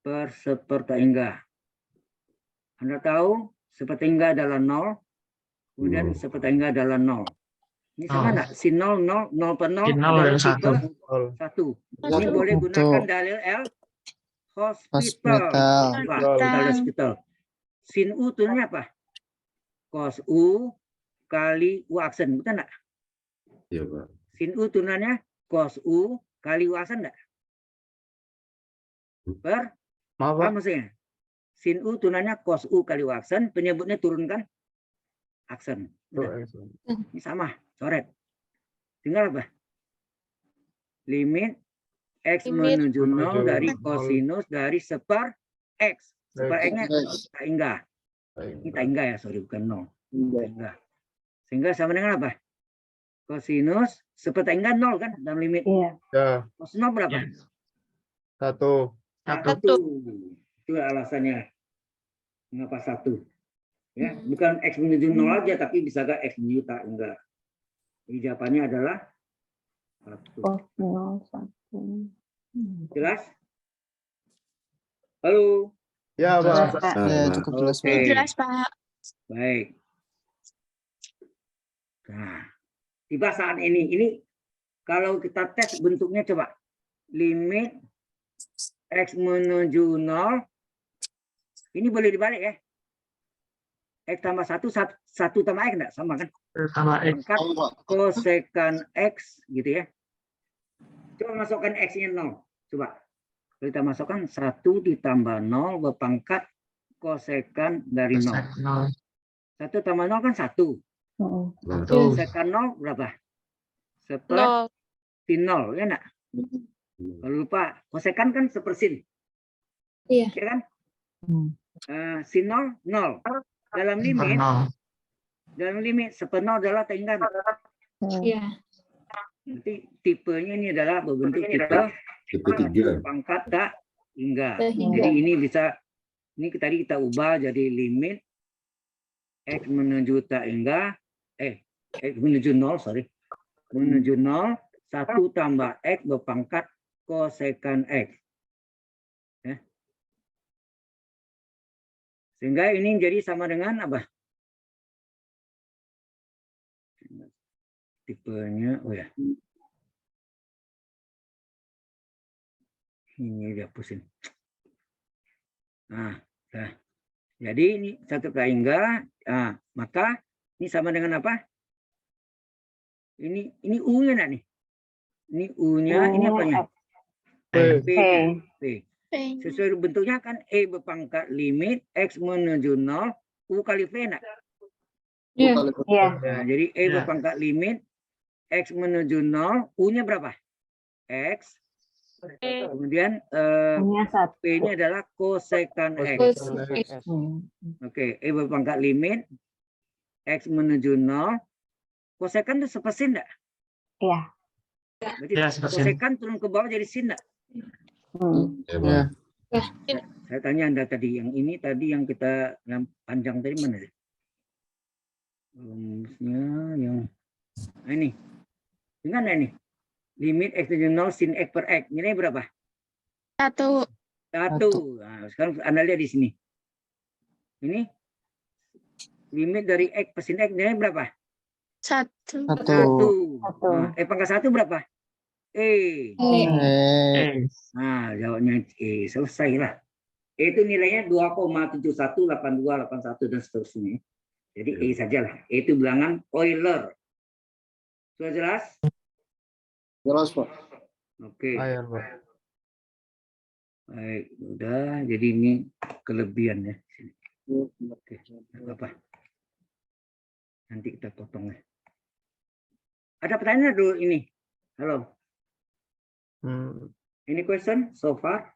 per 1 tak hingga. Anda tahu 1 tak hingga adalah 0, kemudian 1 tak hingga adalah 0. Ini sama enggak? Sin 0, 0, 0 per 0 Sin 0 adalah dan 1. tipe 1. Ini boleh gunakan Satu. dalil L hospital. Hospital. Coba, dalil hospital. Sin U turunnya apa? Cos U kali U aksen, betul enggak? Iya, Pak. Sin U turunannya cos U kali U aksen enggak? Per, Maaf, apa Pak. maksudnya? Sin U turunannya cos U kali U aksen, penyebutnya turunkan aksen. Udah. Ini sama, coret. Tinggal apa? Limit X Limit. menuju 0 dari Menuju kosinus dari 1/X. 1/X-nya tak hingga. Ini tak hingga ya, sorry, bukan 0. Tak hingga. Sehingga sama dengan apa? Kosinus 1 tak hingga 0 kan dalam limit. Iya. Ya, Cos 0 berapa? Ya. 1. 1. Itu alasannya. Mengapa 1? Ya, bukan X menuju 0 aja, tapi bisa gak X menuju tak hingga. Jadi jawabannya adalah 1. Cos 0, 1. Jelas? Halo? Ya, Jelas, Pak. Pak. Ya, Pak. cukup jelas, Oke. Pak. Jelas, Pak. Baik. Nah, tiba saat ini kalau kita tes bentuknya coba. Limit X menuju 0. Ini boleh dibalik ya. X tambah 1, 1 tambah X enggak? Sama kan? Tambah X. Pangkat kosekan X gitu ya. Coba masukkan X-nya 0. Coba. Kita masukkan 1 ditambah 0 berpangkat kosekan dari 0. 1 tambah 0 kan 1. Nah, Kosekan 0 berapa? 0. Sin 0, ya enggak? Kalau lupa, kosekan kan 1/sin. Iya. Ya kan? Sin 0, 0. Dalam limit 1/0 adalah tak hingga. Iya. Nanti tipenya ini adalah berbentuk tipe tipe 3. pangkat tak hingga. Tak hingga. Jadi ini bisa, ini tadi kita ubah jadi limit X menuju tak hingga, X menuju 0, sorry. Menuju 0, 1 tambah X berpangkat kosekan X. Ya. Sehingga ini jadi sama dengan apa? Tipenya, oh ya. Ini dia pusing. Nah, dah. Jadi ini 1 tak hingga, maka ini sama dengan apa? Ini U-nya enggak nih? Ini U-nya, ini apanya? P. P. Sesuai bentuknya kan E berpangkat limit X menuju 0, U kali V enggak? Iya. Iya. Nah, jadi E Ya. berpangkat limit X menuju 0, U-nya berapa? X. Kemudian Punya 1. P-nya adalah kosekan X. Oke, E berpangkat limit X menuju 0. Kosekan itu 1/sin enggak? Iya. Berarti Ya, 1/sin. kosekan turun ke bawah jadi sin enggak? Ya, Ya. Pak. Saya tanya Anda tadi, yang ini tadi yang kita yang panjang tadi mana sih? Rumusnya yang ini. Ingat enggak ini? Limit X menuju 0 sin X per X. Nilainya berapa? 1. 1. Nah, sekarang Anda lihat di sini. Ini Limit dari X plus sin X nilai berapa? 1. 1. 1. Satu. Nah, pangkat 1 berapa? E. Nah, jawabnya E. Selesai lah. E itu nilainya 2,718281 dan seterusnya. Jadi E sajalah. E itu bilangan Euler. Sudah jelas? Jelas, Pak. Oke. Air, Pak. Baik, udah. Jadi ini kelebihan ya. Oke, nggak apa-apa. Nanti kita potong ya. Ada pertanyaan dulu ini? Halo. Ini question so far?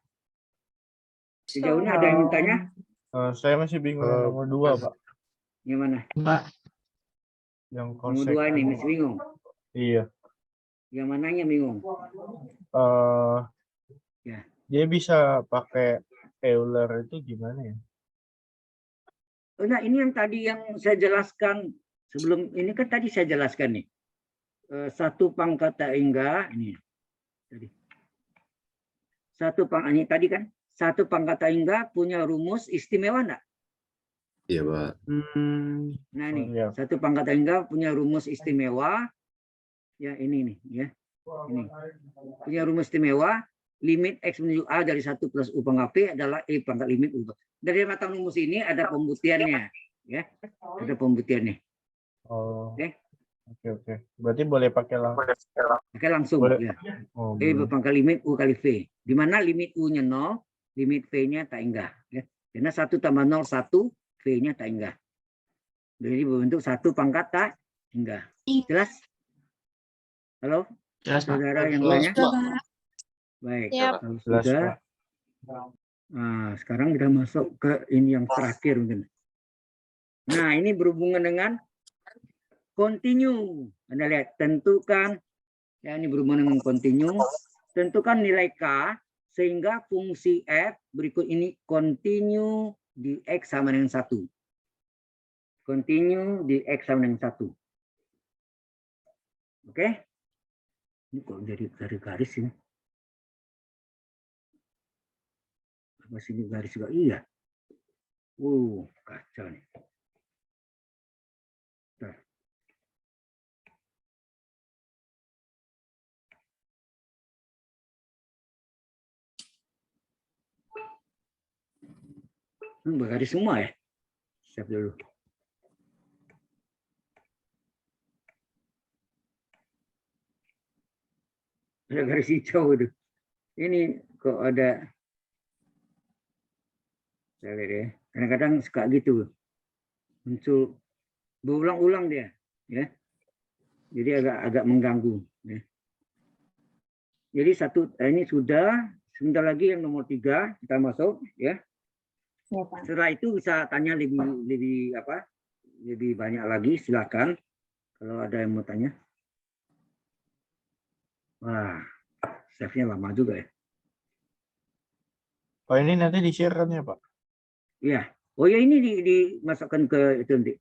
Sejauh ini ada yang bertanya? Saya masih bingung yang nomor 2, Pak. Yang mana? Pak, Yang Nomor konsep. 2 ini masih bingung. Iya. Yang mananya bingung? Ya. Dia bisa pakai Euler itu gimana ya? Oh, nah, ini yang tadi yang saya jelaskan sebelum ini kan tadi saya jelaskan nih. 1 pangkat hingga ini tadi. 1 pangkat ini tadi kan 1 pangkat hingga punya rumus istimewa enggak? Iya, Pak. Nah ini Iya. 1 pangkat hingga punya rumus istimewa. Ya ini nih ya. Ini punya rumus istimewa. Limit X menuju A dari 1 plus U pangkat P adalah E pangkat limit U. Dari mata rumus ini ada pembuktiannya. Ya, ada pembuktiannya. Oh. Oke. Oke. Berarti boleh pakai langsung. Oke langsung Boleh. ya. Oh, E boleh. berpangkat limit U kali V. Di mana limit U-nya 0, limit V-nya tak enggak. Ya. Karena 1 tambah 0, 1, V-nya tak enggak. Jadi berbentuk 1 pangkat tak enggak. Jelas? Halo? jelas Pak. Saudara yang Jelas, banyak? Pak. Baik. Siap. Kalau Jelas, sudah, Pak. nah, sekarang kita masuk ke ini yang terakhir mungkin. Nah, ini berhubungan dengan continue. Anda lihat, tentukan, ya ini berhubungan dengan continue. Tentukan nilai K sehingga fungsi F berikut ini continue di X sama dengan 1. Continue di X sama dengan 1. Oke? Ini kok jadi garis ini? Apa sini garis juga? Iya. Kacau nih. Nah. Bergaris semua ya? Siap dulu. Ada garis hijau itu. Ini kok ada. Saya lihat ya. Kadang-kadang suka gitu. Muncul berulang-ulang dia. Ya. Jadi agak mengganggu. Ya. Jadi ini sudah. Sebentar lagi yang nomor 3 kita masuk. Ya. Iya, Pak. Setelah itu bisa tanya lebih banyak lagi. Silakan. Kalau ada yang mau tanya. Wah, save-nya lama juga ya. Oh, ini nanti di-share kan ya, Pak? Iya. Oh ya ini dimasukkan ke itu nanti.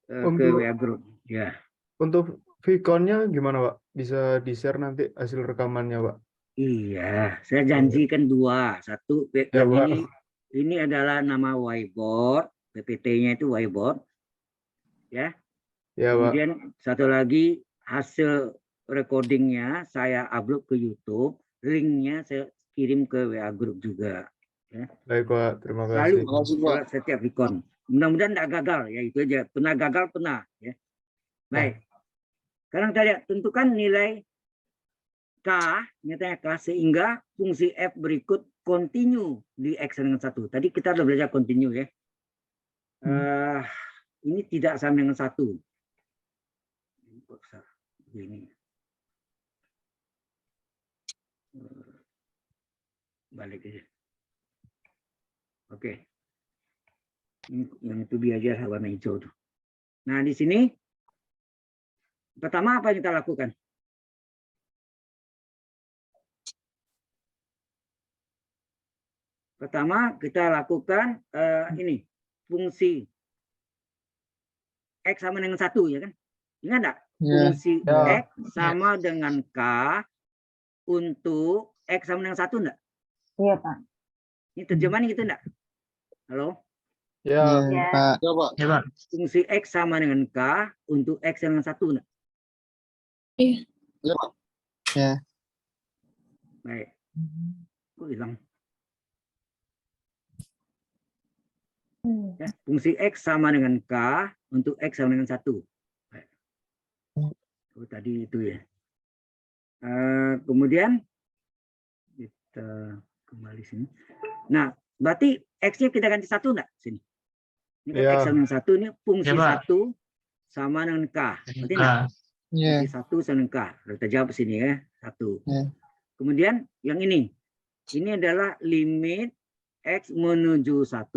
Ke Untuk- WA group. Ya. Untuk Vcon-nya gimana, Pak? Bisa di-share nanti hasil rekamannya, Pak? Iya, saya janjikan 2. 1 Ya, yang Pak. ini adalah nama whiteboard, PPT-nya itu whiteboard. Ya. Ya, Pak. Kemudian satu lagi hasil recordingnya saya upload ke YouTube, linknya saya kirim ke WA group juga. Baik, Pak. Terima Selalu kasih. setiap Vicon. Mudah-mudahan tidak gagal ya, itu aja. Pernah gagal pernah ya. Baik. Sekarang kita lihat tentukan nilai K, nyatanya K sehingga fungsi F berikut continue di X dengan 1. Tadi kita sudah belajar continue ya. Ini tidak sama dengan 1. Ini. Balik aja. Oke. Ini yang itu biasa warna hijau tuh. Nah, di sini pertama apa yang kita lakukan? Pertama kita lakukan ini fungsi X sama dengan 1 ya kan? Ingat enggak? Fungsi X sama dengan K untuk X sama dengan 1 enggak? Iya, Pak. Ini terjemahan gitu enggak? Halo? Ya, Ya. Pak. Ya, Pak. Fungsi X sama dengan K untuk X dengan 1. Nak? Iya. Ya. Baik. Kok hilang? Ya, fungsi X sama dengan K untuk X sama dengan 1. Baik. Oh, tadi itu ya. Kemudian kita kembali sini. Nah, berarti X-nya kita ganti 1 enggak? Sini. Ini kan Ya. X sama dengan 1, ini fungsi Ya, Pak. 1 sama dengan K. Berarti K. Ya. fungsi 1 sama dengan K. Kita jawab sini ya, 1. Ya. Kemudian yang ini. Ini adalah limit X menuju 1.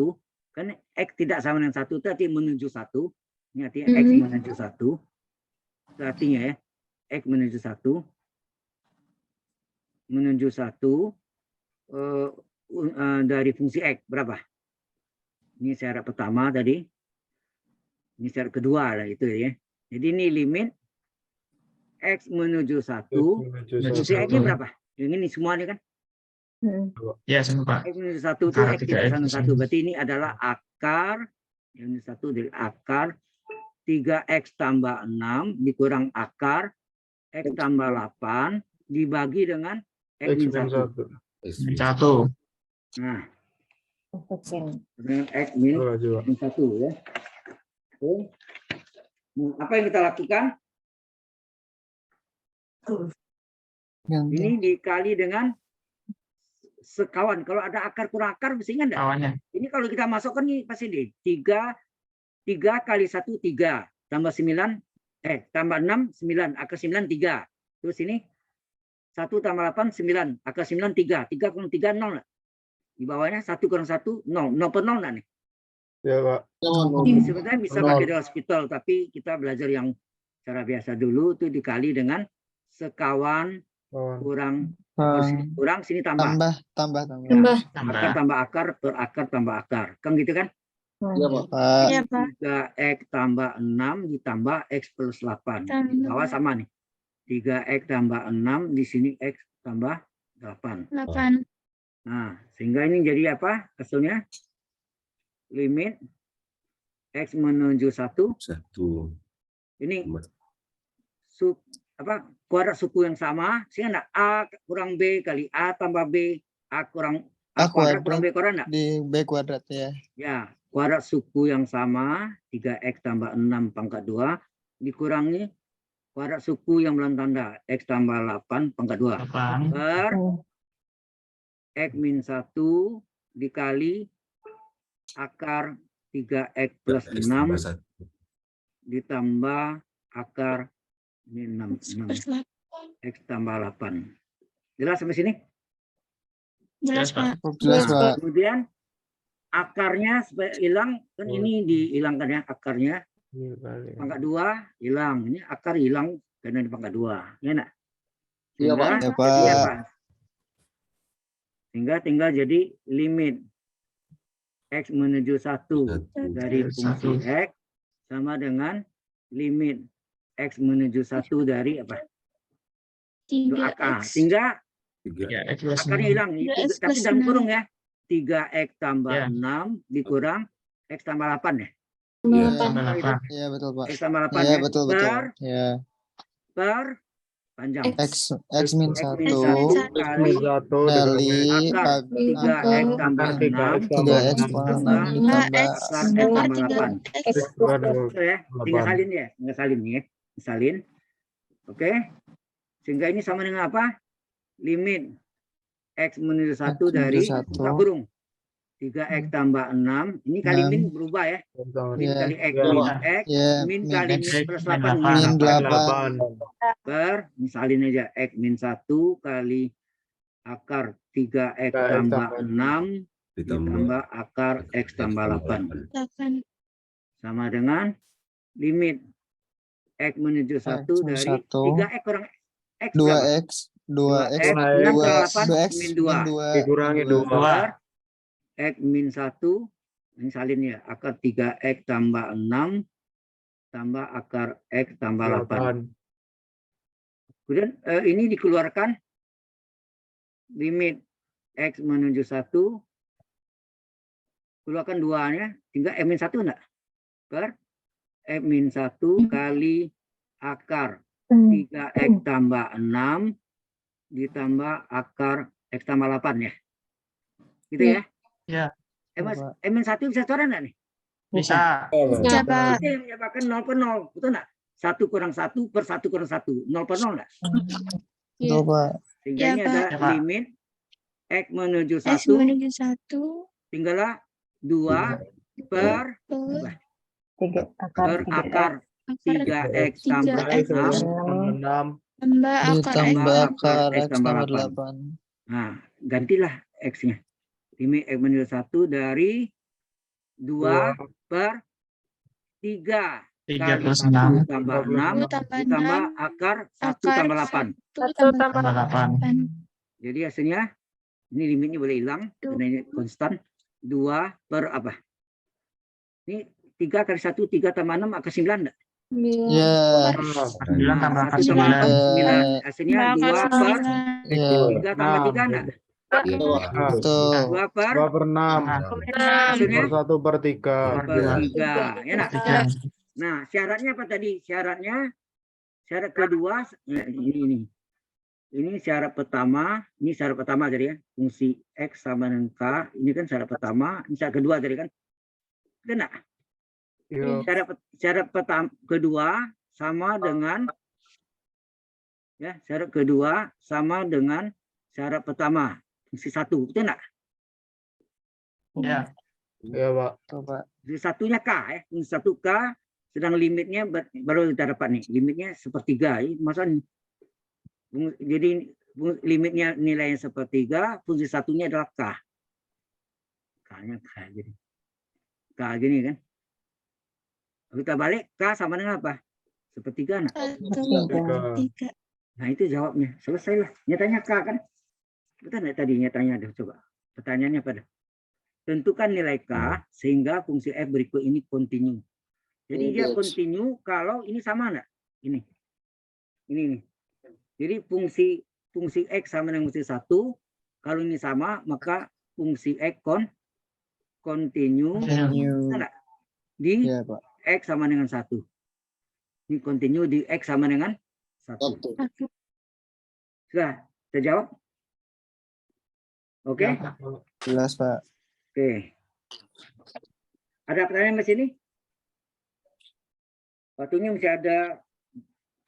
Kan X tidak sama dengan 1, itu artinya menuju 1. Ini artinya X menuju 1. Itu artinya ya, X menuju 1. Menuju 1 dari fungsi X berapa? Ini syarat pertama tadi. Ini syarat kedua lah itu ya. Jadi ini limit X menuju 1. Fungsi X-nya berapa? Yang ini semua ini kan? Ya, semua, Pak. X menuju 1 itu Akar X tidak 3X sama di 1. sini. Berarti ini adalah akar. Yang ini 1 dari akar 3X tambah 6 dikurang akar X tambah 8 dibagi dengan X X min min 1. 1. 1. Nah, Kecil. dengan X min Oh, coba. 1 ya. Oke. Nah, apa yang kita lakukan? Ganti. Ini dikali dengan sekawan. Kalau ada akar kurang akar, mesti ingat enggak? Kawannya. Ini kalau kita masukkan nih pasti di 3 kali 1 3 tambah 9 tambah 6 9 akar 9 3. Terus ini 1 tambah 8 9 akar 9 3. 3 kurang 3 0 lah. Di bawahnya 1 kurang 1 0. 0 per 0 lah nih. Ya, Pak. Sebenarnya bisa Nol. pakai di hospital, tapi kita belajar yang cara biasa dulu itu dikali dengan sekawan Kawan. kurang sini tambah. Tambah. Tambah. Tambah. Akar tambah akar per akar tambah akar. Kan gitu kan? Ya, Pak. Iya, Pak. 3X tambah 6 ditambah X plus 8. Di bawah sama nih. 3X tambah 6, di sini X tambah 8. 8. Nah, sehingga ini jadi apa hasilnya? Limit X menuju 1. 1. Ini kuadrat suku yang sama. Sehingga enggak? A kurang B kali A tambah B. A kurang A kuadrat kurang B kuadrat enggak? Di B kuadrat ya. Ya, kuadrat suku yang sama 3X tambah 6 pangkat 2 dikurangi kuadrat suku yang belum tanda X tambah 8 pangkat 2 8. per X min 1 dikali akar 3X plus 6 ditambah akar ini 6 X tambah 8. Jelas sampai sini? Jelas, Pak. Jelas, Nah, Pak. kemudian akarnya supaya hilang kan ini dihilangkan ya akarnya. Pangkat 2 hilang. Ini akar hilang karena di pangkat 2. Ya enggak? Iya, Pak. Sehingga Ya, jadi Pak. apa? Sehingga tinggal jadi limit X menuju 1 dari fungsi X sama dengan limit X menuju 1 dari apa? Untuk akar. 3X. Sehingga 3X plus akarnya 6. hilang. 3X Tapi plus dalam 6. kurung ya. 3X tambah Ya. 6 dikurang X tambah 8 ya. Iya. Tambah 8. Iya, betul, Pak. X tambah 8 Iya, ya. betul. Ya. Per panjang. X min X 1 min 1 kali kali akar 3X tambah 6 3X tambah X akar X tambah 8. 3X. Betul ya. Tinggal salin ya. Tinggal salin nih ya. Salin. Oke. Sehingga ini sama dengan apa? Limit X menuju 1 X menuju dari 1. buka burung. 3X tambah 6. Ini kali min berubah ya. Min Ya. kali X. Ya. Min X. Ya, Min min kali X. min plus 8. Min 8. Per, misalin aja X min 1 kali akar 3X X tambah tambah 6 Ditambah ditambah akar X tambah 8. 8. Sama dengan limit X menuju 1 menuju dari 1. 3X kurang X berapa? 2X 2X 6 kurang 8 2X min min 2. 2 Dikurangi 2. Per X min 1. Ini salin ya. Akar 3X tambah 6 tambah akar X tambah 8. Kemudian ini dikeluarkan limit X menuju 1 keluarkan 2-nya, tinggal M-1 enggak? Per M-1 kali akar 3X tambah 6 ditambah akar X tambah 8 ya. Gitu ya? Ya, M-1 bisa coret enggak nih? bisa. Bisa, Pak. Itu yang menyebabkan 0 per 0. Betul enggak? 1 kurang 1 per 1 kurang 1. 0 per 0 enggak? Betul, Pak. Sehingga Iya, ini Pak. ada Ya, Pak. limit X menuju S 1 menuju 1 tinggallah 2 per Tiga akar per akar 3X tambah 3X 6 6. tambah akar X. Ditambah akar X X tambah tambah 8. 8. Nah, gantilah X-nya. Limit X menuju 1 dari 2 per 3 3 kali plus 1 6 tambah 6 tambah ditambah 6 akar 1 akar tambah 8. 1 tambah tambah 8. 8. Jadi hasilnya ini limitnya boleh hilang karena ini konstan 2 per apa? Ini 3 kali 1 3 tambah 6 akar 9 enggak? Ya. 9 tambah akar 1 tambah 9. 9. Hasilnya 2 per Ya. 3 tambah 3 enggak? Iya, Pak. Betul. 2 per 2 per 6. hasilnya Per 1 per 3. 2 per 3. Ya enggak? 3. Nah, syaratnya apa tadi? Syaratnya syarat kedua ini. Ini syarat pertama, ini syarat pertama tadi ya. Fungsi X sama dengan K, ini kan syarat pertama, ini syarat kedua tadi kan. Benar? Iya. Syarat pertama kedua sama dengan ya, syarat kedua sama dengan syarat pertama, fungsi 1. Betul enggak? Ya, Iya, Pak. Betul, Pak. Fungsi 1-nya K ya, fungsi 1 K, sedang limitnya baru kita dapat nih, limitnya sepertiga. Masa jadi limitnya nilainya sepertiga, fungsi 1-nya adalah K. K-nya K jadi. K gini kan. Kita balik K sama dengan apa? Sepertiga enggak? 1 3. Nah, itu jawabnya. Selesailah. Nyatanya K kan? Betul enggak tadi nyatanya? Coba. Pertanyaannya pada. Tentukan nilai K sehingga fungsi F berikut ini kontinu. Jadi dia kontinu kalau ini sama enggak? Ini. Ini nih. Jadi fungsi X sama dengan fungsi 1. Kalau ini sama, maka fungsi X kontinu enggak? Di Ya, Pak. X sama dengan 1. Ini kontinu di X sama dengan 1. Sudah terjawab? Oke? Jelas, Pak. Oke. Ada pertanyaan di sini? Waktunya masih ada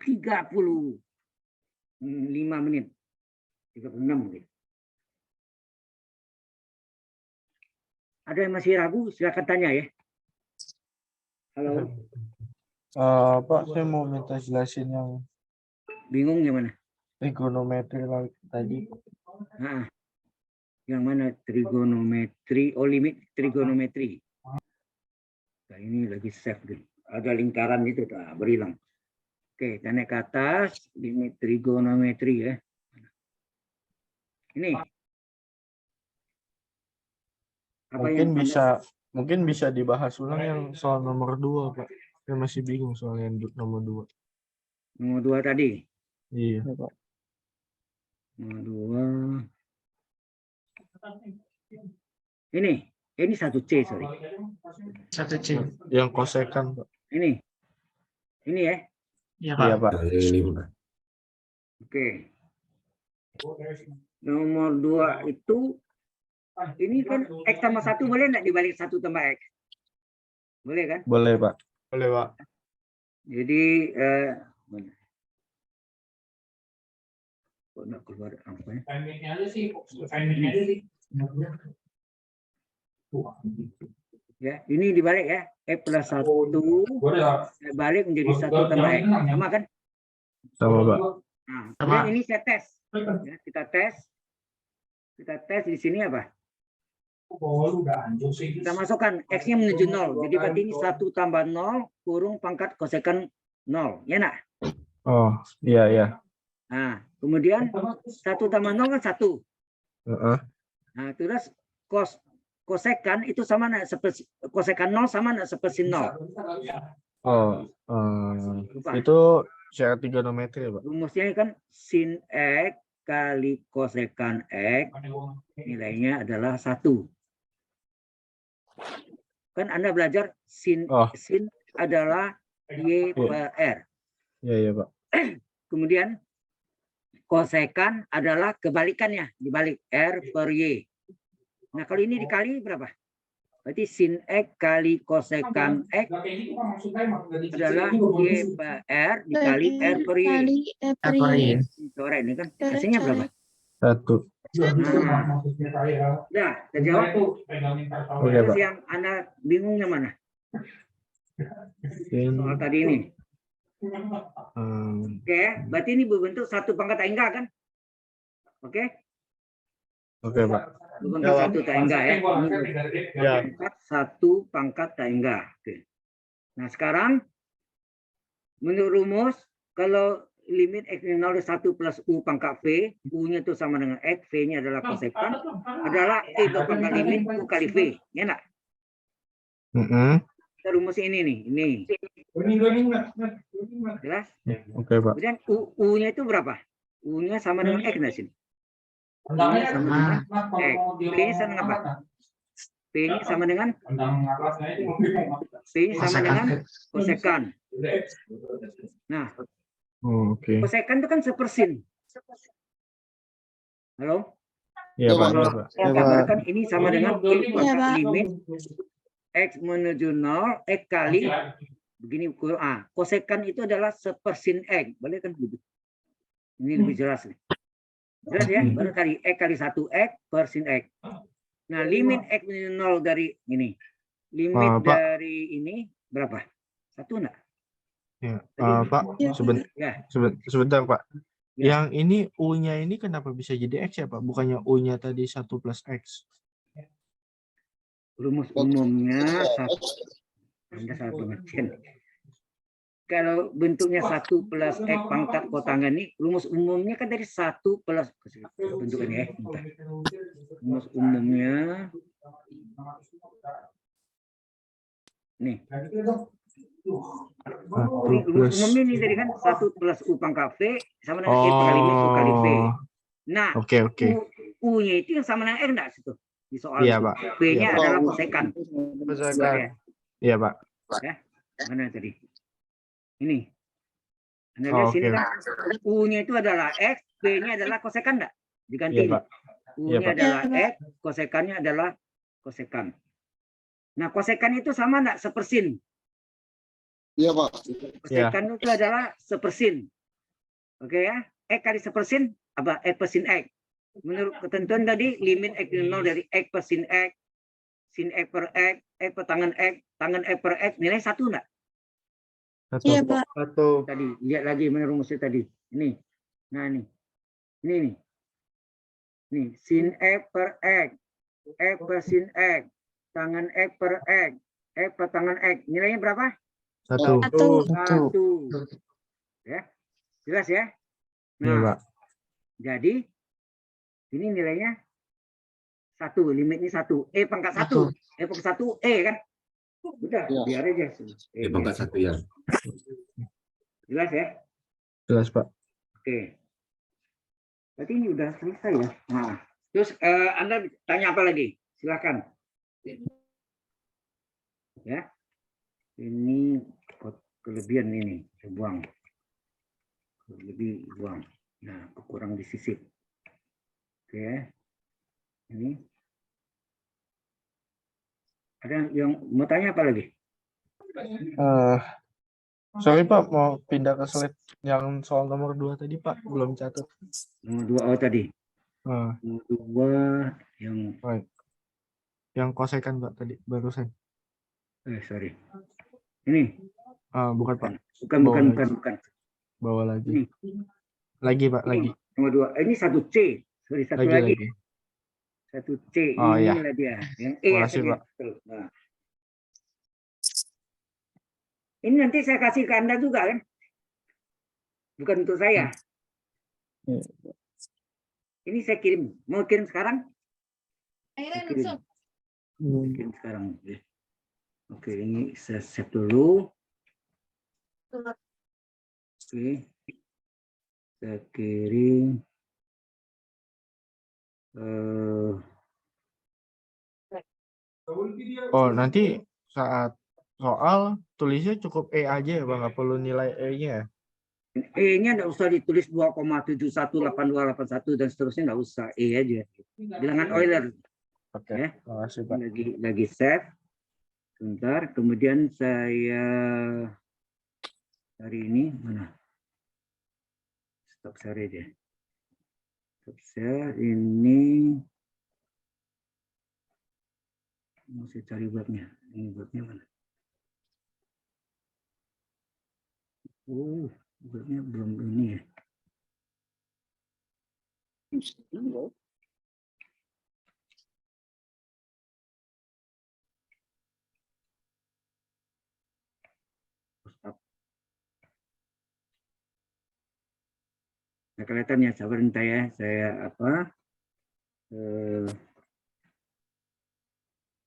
35 menit. 36 mungkin. Ada yang masih ragu? Silakan tanya ya. Halo, Pak, saya mau minta jelasin yang bingung gimana? trigonometri tadi. Nah, yang mana trigonometri? Oh, limit trigonometri. Nah, ini lagi save deh. Ada lingkaran itu, berhilang. Oke, kita naik ke atas, limit trigonometri ya. Ini. Apa Mungkin bisa dibahas ulang yang soal nomor 2, Pak. Saya masih bingung soal yang nomor 2. Nomor 2 tadi. Iya. Nomor 2. Ini 1C, sorry. 1C. Yang kosekan, Pak. Ini ya. Iya, Iya, Pak. Pak. Ini, Pak. Oke. Nomor 2 itu ini kan X tambah 1 boleh enggak dibalik 1 tambah X? Boleh kan? Boleh, Pak. Boleh, Pak. Jadi mana? Kok enggak keluar apa ya? Ya, ini dibalik ya. X plus 1 balik menjadi 1 tambah X. Sama kan? Sama, Pak. Nah, kemudian ini saya tes. Ya, kita tes. Kita tes di sini apa? Kita masukkan X-nya menuju 0. Jadi berarti ini 1 tambah 0 kurung pangkat kosekan 0. Ya nak? Oh, iya, iya. Nah, kemudian 1 tambah 0 kan 1. Nah, terus kosekan itu sama nak kosekan 0 sama nak seperti 0. Oh, Lupa. itu syarat trigonometri ya, Pak? Rumusnya kan sin X kali kosekan X nilainya adalah 1. Kan Anda belajar sin Oh. sin adalah Y per R. Iya, iya, Pak. Kemudian kosekan adalah kebalikannya, dibalik R per Y. Nah, kalau ini dikali berapa? Berarti sin X kali kosekan X adalah Y per R dikali R per Y. Kali Per Y. Coret ini kan hasilnya berapa? 1. Nah, udah, terjawab. Oke, Terus Pak. yang Anda bingungnya mana? Soal tadi ini. Oke, berarti ini berbentuk 1 pangkat tak enggak kan? Oke, Oke, Pak. berbentuk 1 tak enggak ya. Ini Ya. berbentuk 1 pangkat tak enggak. Oke. Nah, sekarang menurut rumus kalau limit X min 0 dari 1 plus U pangkat V, U-nya itu sama dengan X, V-nya adalah kosekan, adalah E berpangkat limit U kali V. Ya enggak? Kita rumus ini nih, ini. Jelas? Oke, Pak. Kemudian U-nya itu berapa? U-nya sama dengan X nggak sini? U-nya sama dengan X. V-nya sama dengan apa? P-nya sama dengan P-nya sama dengan kosekan. Nah, Oke. kosekan itu kan sepersin. Halo? Iya, Pak. Kalau Iya, Pak. gambarkan ini sama dengan E Iya, pangkat Pak. limit X menuju 0, X kali begini. Kosekan itu adalah sepersin X. Boleh kan gitu? Ini lebih jelas nih. Jelas ya? Baru kali X kali 1X per sin X. Nah, limit X menuju 0 dari ini. Limit Pak. dari ini berapa? 1 enggak? Ya. Tadi- Pak, Ya. sebentar, Pak. Ya. Yang ini U-nya ini kenapa bisa jadi X ya, Pak? Bukannya U-nya tadi 1 plus X. Rumus umumnya Anda salah pengertian. Kalau bentuknya 1 plus X pangkat kotangan ini, rumus umumnya kan dari 1 plus bentukannya ya. Bentar. Rumus umumnya nih. 1 Ini rumus plus. umumnya ini tadi kan 1 plus U pangkat V sama dengan E pangkat limit U kali V. Nah, Oke. U-nya itu yang sama dengan R enggak situ? Di soal Iya, itu. Pak. V-nya Iya, Pak. adalah kosekan. Kosekan. Iya, Pak. Mana tadi? Ini. Anda Oh, lihat sini oke. kan U-nya itu adalah X, V-nya adalah kosekan enggak? Diganti Iya, ini. Pak. Iya, U-nya Pak. adalah Iya, Pak. X, kosekannya adalah kosekan. Nah, kosekan itu sama enggak sepersin? Iya, Pak. Kosekan itu adalah sepersin. Oke ya? X kali sepersin apa? X per sin X. Menurut ketentuan tadi limit X min 0 dari X per sin X per X per tangan X per X nilai 1 enggak? 1. Iya, Pak. Atau Tadi lihat lagi mana rumusnya tadi. Ini. Nah, ini. Ini nih. Nih, sin X per X per sin X, tangan X per X per tangan X. Nilainya berapa? 1. 1. Ya. Jelas ya? Iya, Nah, Pak. jadi ini nilainya 1, limitnya 1. E pangkat 1. E pangkat 1 E kan? Udah, biar aja. Ya, pangkat 1 ya. Jelas ya? Jelas, Pak. Oke. Berarti ini udah selesai ya. Nah, terus Anda tanya apa lagi? Silakan. Ya. Ini kelebihan ini, saya buang. Lebih buang. Nah, kurang disisip. Oke. Ini. Ada yang mau tanya apa lagi? Sorry, Pak, mau pindah ke slide yang soal nomor 2 tadi, Pak. Belum catat. Nomor 2 tadi. Ah, Nomor 2 yang yang kosekan, Pak, tadi barusan. sorry. Ini. Bukan, Pak. Bukan. Bawa lagi. Ini. Lagi, Pak, lagi. Nomor 2. Ini 1C. Sorry, satu lagi. 1C. Oh, iya. Inilah dia. Yang E. Makasih, tadi. Pak. Nah. Ini nanti saya kasih ke Anda juga kan? Bukan untuk saya. Ini saya kirim. Mau kirim sekarang? Saya kirim sekarang. Oke, ini saya save dulu. Oke. Saya kirim. Oh, nanti saat soal tulisnya cukup E aja ya Pak, nggak perlu nilai E-nya ya? E-nya nggak usah ditulis 2,718281 dan seterusnya, nggak usah, E aja. Bilangan Euler. Oke, Ya. makasih Pak. Lagi save. Sebentar, kemudian saya hari ini mana? Stop share aja. Stop share ini. Masih cari webnya. Ini webnya mana? Oh, webnya belum ini ya. Stop. Nah, kelihatan ya, sabar entah ya. Saya apa?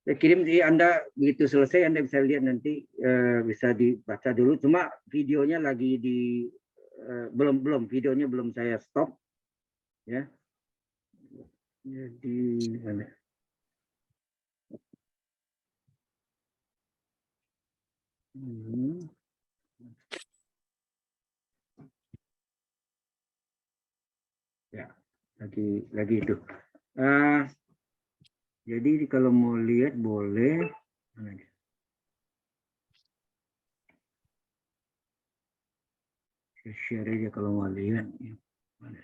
Saya kirim di Anda, begitu selesai Anda bisa lihat nanti, bisa dibaca dulu. Cuma videonya lagi di belum videonya belum saya stop ya. Jadi mana? Ya, lagi itu. Jadi kalau mau lihat boleh. Mana dia? Saya share aja kalau mau lihat. Mana?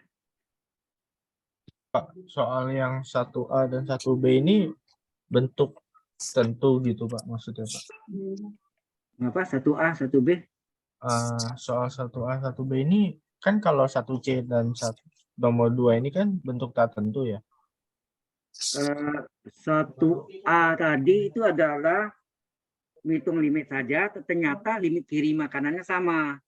Pak, soal yang 1A dan 1B ini bentuk tentu gitu Pak, maksudnya Pak. Apa 1A 1B? Soal 1A 1B ini kan kalau 1C dan nomor 2 ini kan bentuk tak tentu ya. 1A tadi itu adalah menghitung limit saja, ternyata limit kiri makanannya sama.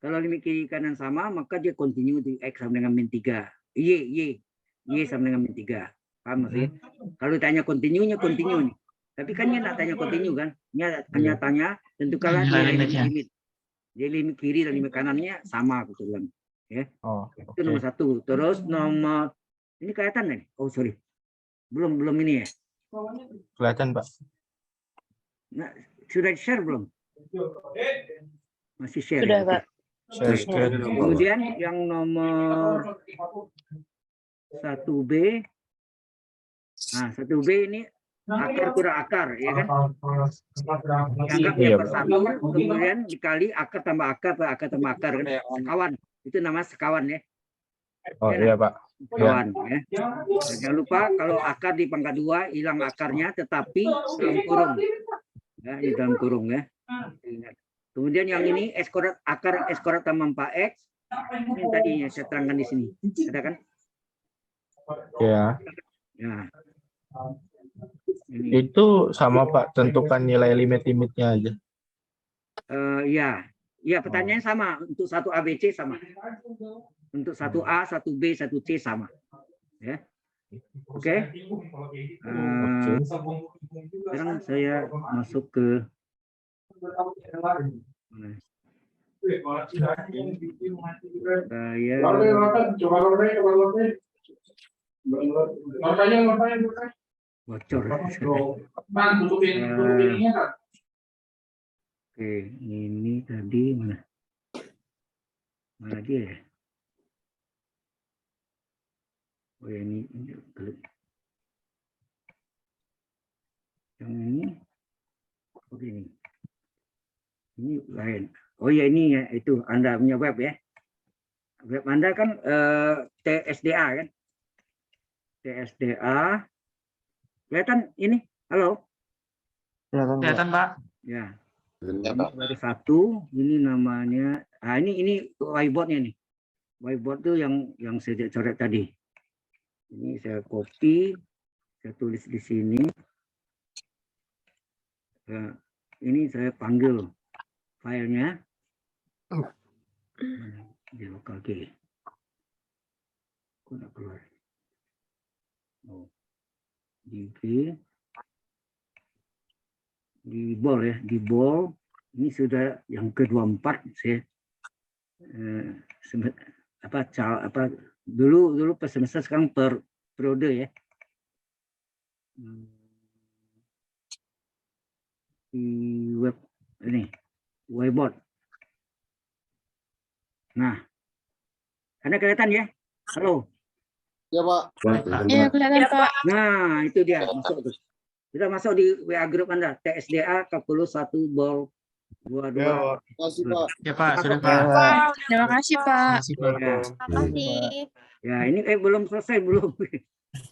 Kalau limit kiri kanan sama, maka dia continue di X sama dengan min 3. Y sama dengan min 3. Paham maksudnya? Kalau tanya continue-nya continue. Tapi kan dia nggak tanya continue kan? Dia hanya tanya tentukanlah nilai limit. Jadi limit kiri dan limit kanannya sama kebetulan. Ya. Oh, Itu nomor 1. Terus nomor ini kelihatan nih. Oh sorry. Belum ini ya. kelihatan Pak. Nah, sudah share belum? Masih share. Sudah, ya? Pak. Saya share dulu, Pak. Kemudian yang nomor 1B. Nah, 1B ini akar kurang akar, ya kan? Dianggap Iya, per 1, kemudian dikali akar tambah akar tambah akar. Kan? Sekawan. Itu nama sekawan ya. Oh iya Pak. Sekawan, ya. Dan jangan lupa kalau akar di pangkat 2 hilang akarnya tetapi dalam kurung. Ya, di dalam kurung ya. Ingat. Kemudian yang ini akar S kuadrat tambah 4X. Ini tadinya saya terangkan di sini. Ada kan? Ya. Ya. Ini. Itu sama Pak, tentukan nilai limit-limitnya aja. Ya, pertanyaannya sama. Untuk 1 ABC sama. Untuk 1A, 1B, 1C sama. Ya. Oke. Sekarang saya masuk ke bocor. Oke, ini tadi mana? Mana dia ya? Oh ya, ini klik. Yang ini, oke ini. Ini lain. Oh ya ini ya, itu Anda punya web ya. Web Anda kan TSDA kan? TSDA. Kelihatan ini? Halo? Kelihatan Pak. Ya. Ya, Ini Pak. baru 1, ini namanya. Ah ini whiteboardnya nih. Whiteboard tuh yang saya coret tadi. Ini saya copy, saya tulis di sini. Ya, ini saya panggil filenya di lokal G. Kok nggak keluar? Oh, di G, di bol ya, di bol. Ini sudah yang ke-24 saya dulu per semester, sekarang per periode ya. di web ini, whiteboard. Nah, Anda kelihatan ya? Halo. Ya Pak. Pak, kelihatan, Iya, Pak. kelihatan Pak. Nah, itu dia masuk tuh. Kita masuk di WA grup Anda, TSDA kalkulus 1 bol 22. Ya, Pak. Makasih Pak. Ya Pak, sudah Masuk, Pak. Pak. Terima kasih Pak. Terima kasih Pak. Ya. Makasih. Ya, ini belum selesai belum.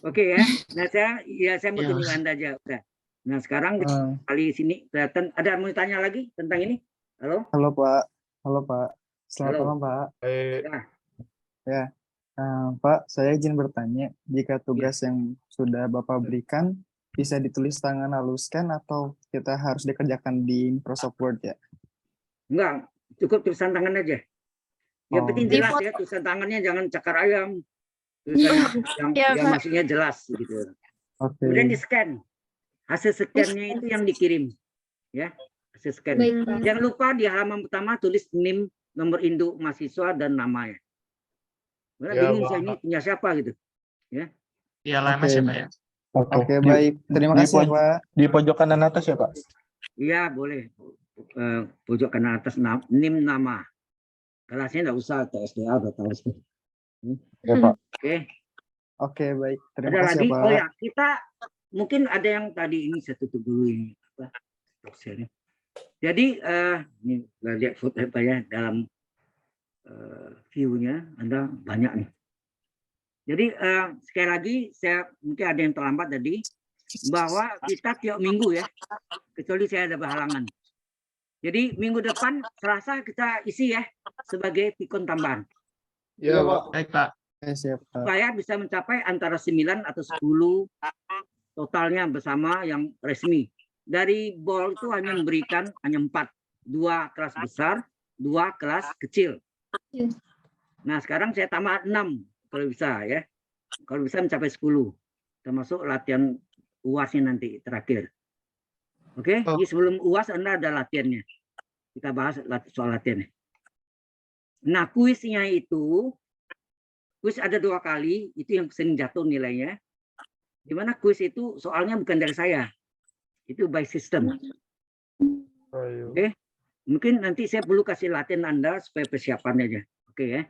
Oke ya. Nah, saya mau Ya. tunggu Anda aja. Udah. Nah, sekarang kali sini kelihatan ada mau tanya lagi tentang ini? Halo? Halo Pak. Halo Pak. Selamat Halo. malam Pak. Baik. Pak, saya izin bertanya, jika tugas yang sudah Bapak berikan bisa ditulis tangan haluskan atau kita harus dikerjakan di Microsoft Word ya? Enggak, cukup tulisan tangan aja. Yang Oh. penting jelas ya, tulisan tangannya jangan cakar ayam. Tulisannya yang Ya, Pak. maksudnya jelas gitu. Oke. Kemudian di scan. Hasil scan-nya itu yang dikirim. Ya, hasil scan. Baik, Pak. Jangan lupa di halaman pertama tulis NIM, nomor induk mahasiswa dan namanya. Karena Ya, bingung Pak. saya ini punya siapa gitu. Iya, LMS ya Pak ya. Oke, baik. Terima kasih ya, Pak. Di pojok kanan atas ya Pak. Iya, boleh. Pojok kanan atas NIM nama. Kelasnya enggak usah, TSDA udah tahu. Ya Pak. Oke. Oke, baik. Terima Ada kasih lagi? ya, Pak. Oh ya, kita mungkin ada yang tadi ini saya tutup dulu ini. Stop share-nya. Jadi ini lihat foto apa ya dalam view-nya Anda banyak nih. Jadi sekali lagi saya mungkin ada yang terlambat tadi bahwa kita tiap minggu ya, kecuali saya ada berhalangan. Jadi minggu depan Selasa kita isi ya sebagai pikon tambahan. Ya, Pak. Baik Pak. Oke, siap, Pak. Supaya bisa mencapai antara 9 atau 10 totalnya bersama yang resmi. Dari BOL itu hanya memberikan hanya 4, 2 kelas besar, 2 kelas kecil. Nah, sekarang saya tambah 6 kalau bisa ya. Kalau bisa mencapai 10. Termasuk latihan UASnya nanti terakhir. Oke, Oh. jadi sebelum UAS Anda ada latihannya. Kita bahas soal latihannya. Nah, kuisnya itu kuis ada 2 kali, itu yang sering jatuh nilainya. Di mana kuis itu soalnya bukan dari saya. Itu by system. Ayo. Oke. Mungkin nanti saya perlu kasih latihan Anda supaya persiapan aja. Oke ya.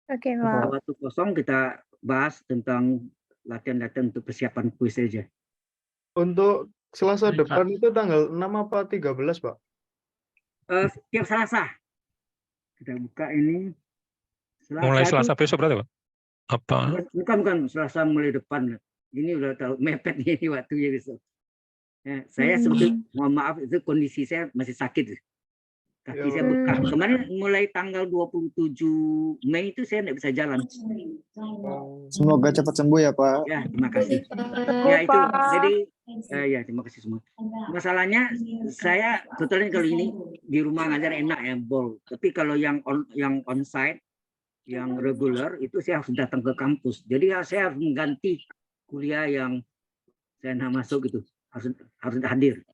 Oke Pak. Waktu kosong kita bahas tentang latihan-latihan untuk persiapan kuis aja. Untuk Selasa Baik, Pak. depan itu tanggal 6 apa 13, Pak? Tiap Selasa. Kita buka ini. Mulai itu- Selasa besok berarti, Pak? Apa? Bukan Selasa mulai depan. Ini udah tahu mepet ini waktunya besok. Ya, saya sebetulnya mohon maaf itu kondisi saya masih sakit. Kaki saya bekas. Kemarin mulai tanggal 27 Mei itu saya tidak bisa jalan. Semoga cepat sembuh ya, Pak. Ya, terima kasih. Ya itu. Jadi ya terima kasih semua. Masalahnya saya sebetulnya kalau ini di rumah ngajar enak ya bol. Tapi kalau yang onsite, yang regular itu saya harus datang ke kampus. Jadi saya harus mengganti kuliah yang saya nggak masuk itu. Harus hadir.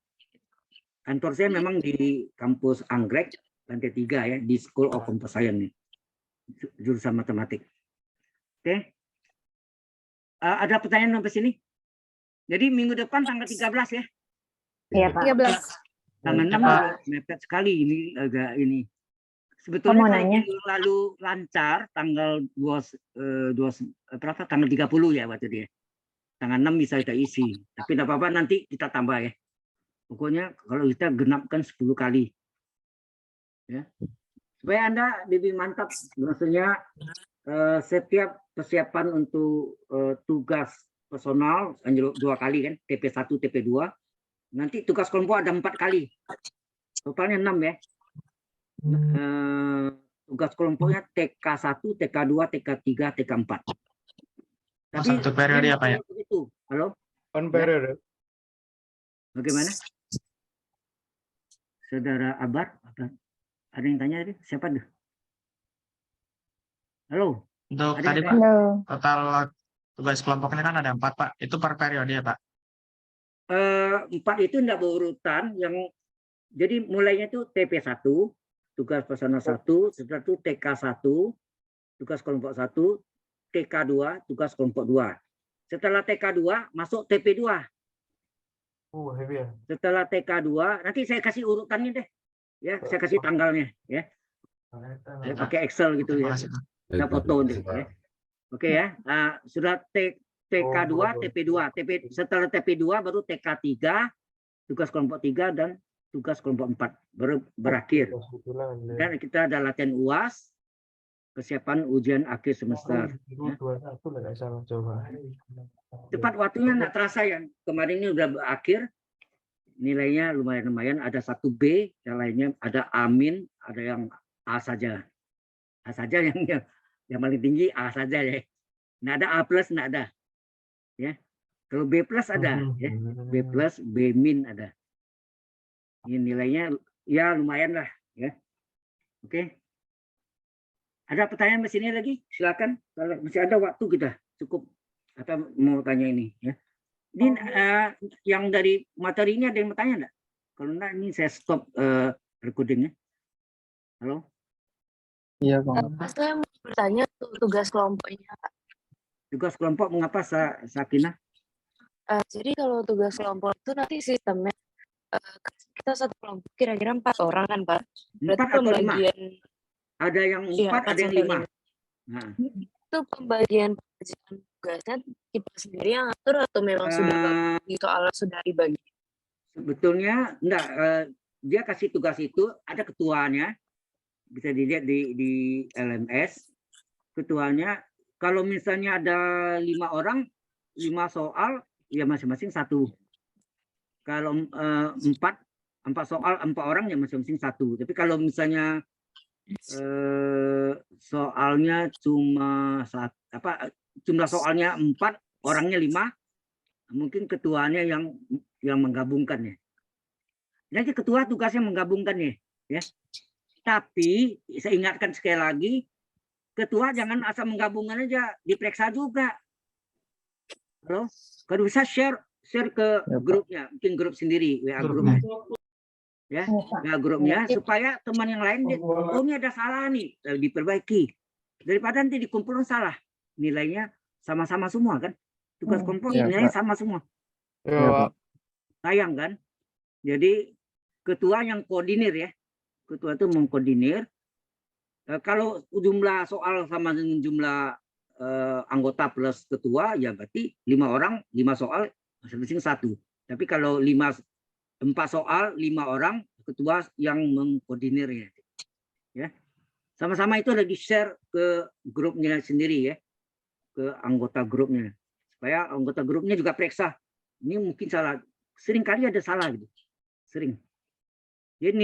Kantor saya memang di kampus Anggrek lantai 3 ya di School of Computer Science nih. Jurusan matematik. Oke. Ada pertanyaan sampai sini? Jadi minggu depan tanggal 13 ya. Iya Pak. 13. Tanggal 6 mepet sekali ini agak ini. Sebetulnya mau kalau nanya? minggu lalu lancar tanggal 30 ya waktu dia. Tanggal 6 bisa kita isi. Tapi tidak apa-apa nanti kita tambah ya. Pokoknya kalau kita genapkan 10 kali. Ya. Supaya Anda lebih mantap. Maksudnya setiap persiapan untuk tugas personal 2 kali kan, TP1, TP2. Nanti tugas kelompok ada 4 kali. Totalnya 6 ya. Tugas kelompoknya TK1, TK2, TK3, TK4. Tapi Satu periode apa ya? Itu. Halo, On period. bagaimana? Saudara Abar, ada yang tanya tadi? Siapa tuh? Halo. Untuk Ada tadi yang Pak, Halo. total tugas kelompoknya kan ada 4 Pak. Itu per periode ya Pak? 4 itu enggak berurutan. Jadi mulainya itu TP1, tugas personal 1, setelah itu TK1, tugas kelompok 1, TK2, tugas kelompok 2. Setelah TK2 masuk TP2. Heavy ya. Setelah TK2, nanti saya kasih urutannya deh. Ya, saya kasih tanggalnya ya. Saya pakai Excel gitu Terima ya. kasih, Pak. Kita foto nanti ya. Oke ya. Sudah TK2, TP2, setelah TP2 baru TK3, tugas kelompok 3 dan tugas kelompok 4 baru berakhir. Dan kita ada latihan UAS, kesiapan ujian akhir semester. Ya. Cepat waktunya nggak terasa ya. Kemarin ini udah berakhir. Nilainya lumayan-lumayan. Ada 1 B, yang lainnya ada Amin, ada yang A saja. A saja yang paling tinggi A saja ya. Nggak ada A plus, nggak ada. Ya. Kalau B plus ada, ya. B plus, B min ada. Ini nilainya ya lumayan lah, ya. Oke. Ada pertanyaan di sini lagi? Silakan. Kalau masih ada waktu kita cukup. Atau mau tanya ini, ya. Ini yang dari materi ini ada yang mau tanya enggak? Kalau enggak ini saya stop recordingnya. Halo? Iya, Bang. Saya mau bertanya tugas kelompoknya, Kak. Tugas kelompok mengapa Sakinah? Jadi kalau tugas kelompok itu nanti sistemnya kita satu kelompok kira-kira 4 orang kan, Pak? 4 atau 5? Ada yang 4, ada yang 5. Nah. Itu pembagian tugasnya kita sendiri yang atur atau memang sudah soalnya sudah dibagi? Sebetulnya enggak, dia kasih tugas itu ada ketuanya, bisa dilihat di LMS. Ketuanya kalau misalnya ada 5 orang, 5 soal ya masing-masing 1. Kalau 4 soal 4 orang ya masing-masing 1. Tapi kalau misalnya soalnya cuma jumlah soalnya 4, orangnya 5, mungkin ketuanya yang menggabungkan ya. Jadi ketua tugasnya menggabungkan ya. Tapi saya ingatkan sekali lagi, ketua jangan asal menggabungkan aja, diperiksa juga. Halo, kalau bisa share ke grupnya, mungkin grup sendiri, WA grupnya. Ya, WA grupnya supaya teman yang lain oh ini ada salah nih, diperbaiki. Daripada nanti dikumpulkan salah, nilainya sama-sama semua kan? Tugas kelompok nilainya sama semua. Sayang kan? Jadi ketua yang koordinir ya. Ketua itu mengkoordinir. Kalau jumlah soal sama dengan jumlah anggota plus ketua, ya berarti 5 orang, 5 soal, masing-masing 1. Tapi kalau 4 soal, 5 orang, ketua yang mengkoordinir ya. Sama-sama itu lagi share ke grupnya sendiri ya, ke anggota grupnya. Supaya anggota grupnya juga periksa. Ini mungkin salah, sering kali ada salah gitu. Sering. Jadi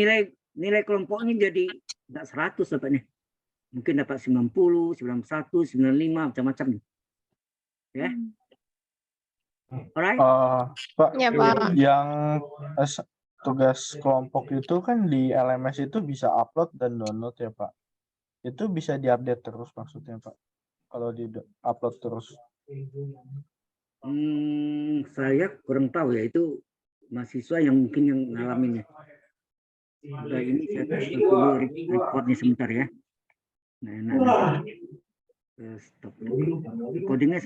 nilai kelompoknya jadi enggak 100 dapatnya. Mungkin dapat 90, 91, 95, macam-macam. Ya. Alright. Pak, Ya, Pak. yang tugas kelompok itu kan di LMS itu bisa upload dan download ya, Pak. Itu bisa diupdate terus maksudnya, Pak. Kalau di upload terus. Saya kurang tahu ya, itu mahasiswa yang mungkin yang ngalaminnya. Nah, ini saya dulu reportnya sebentar ya. Nah, stop. Codingnya saya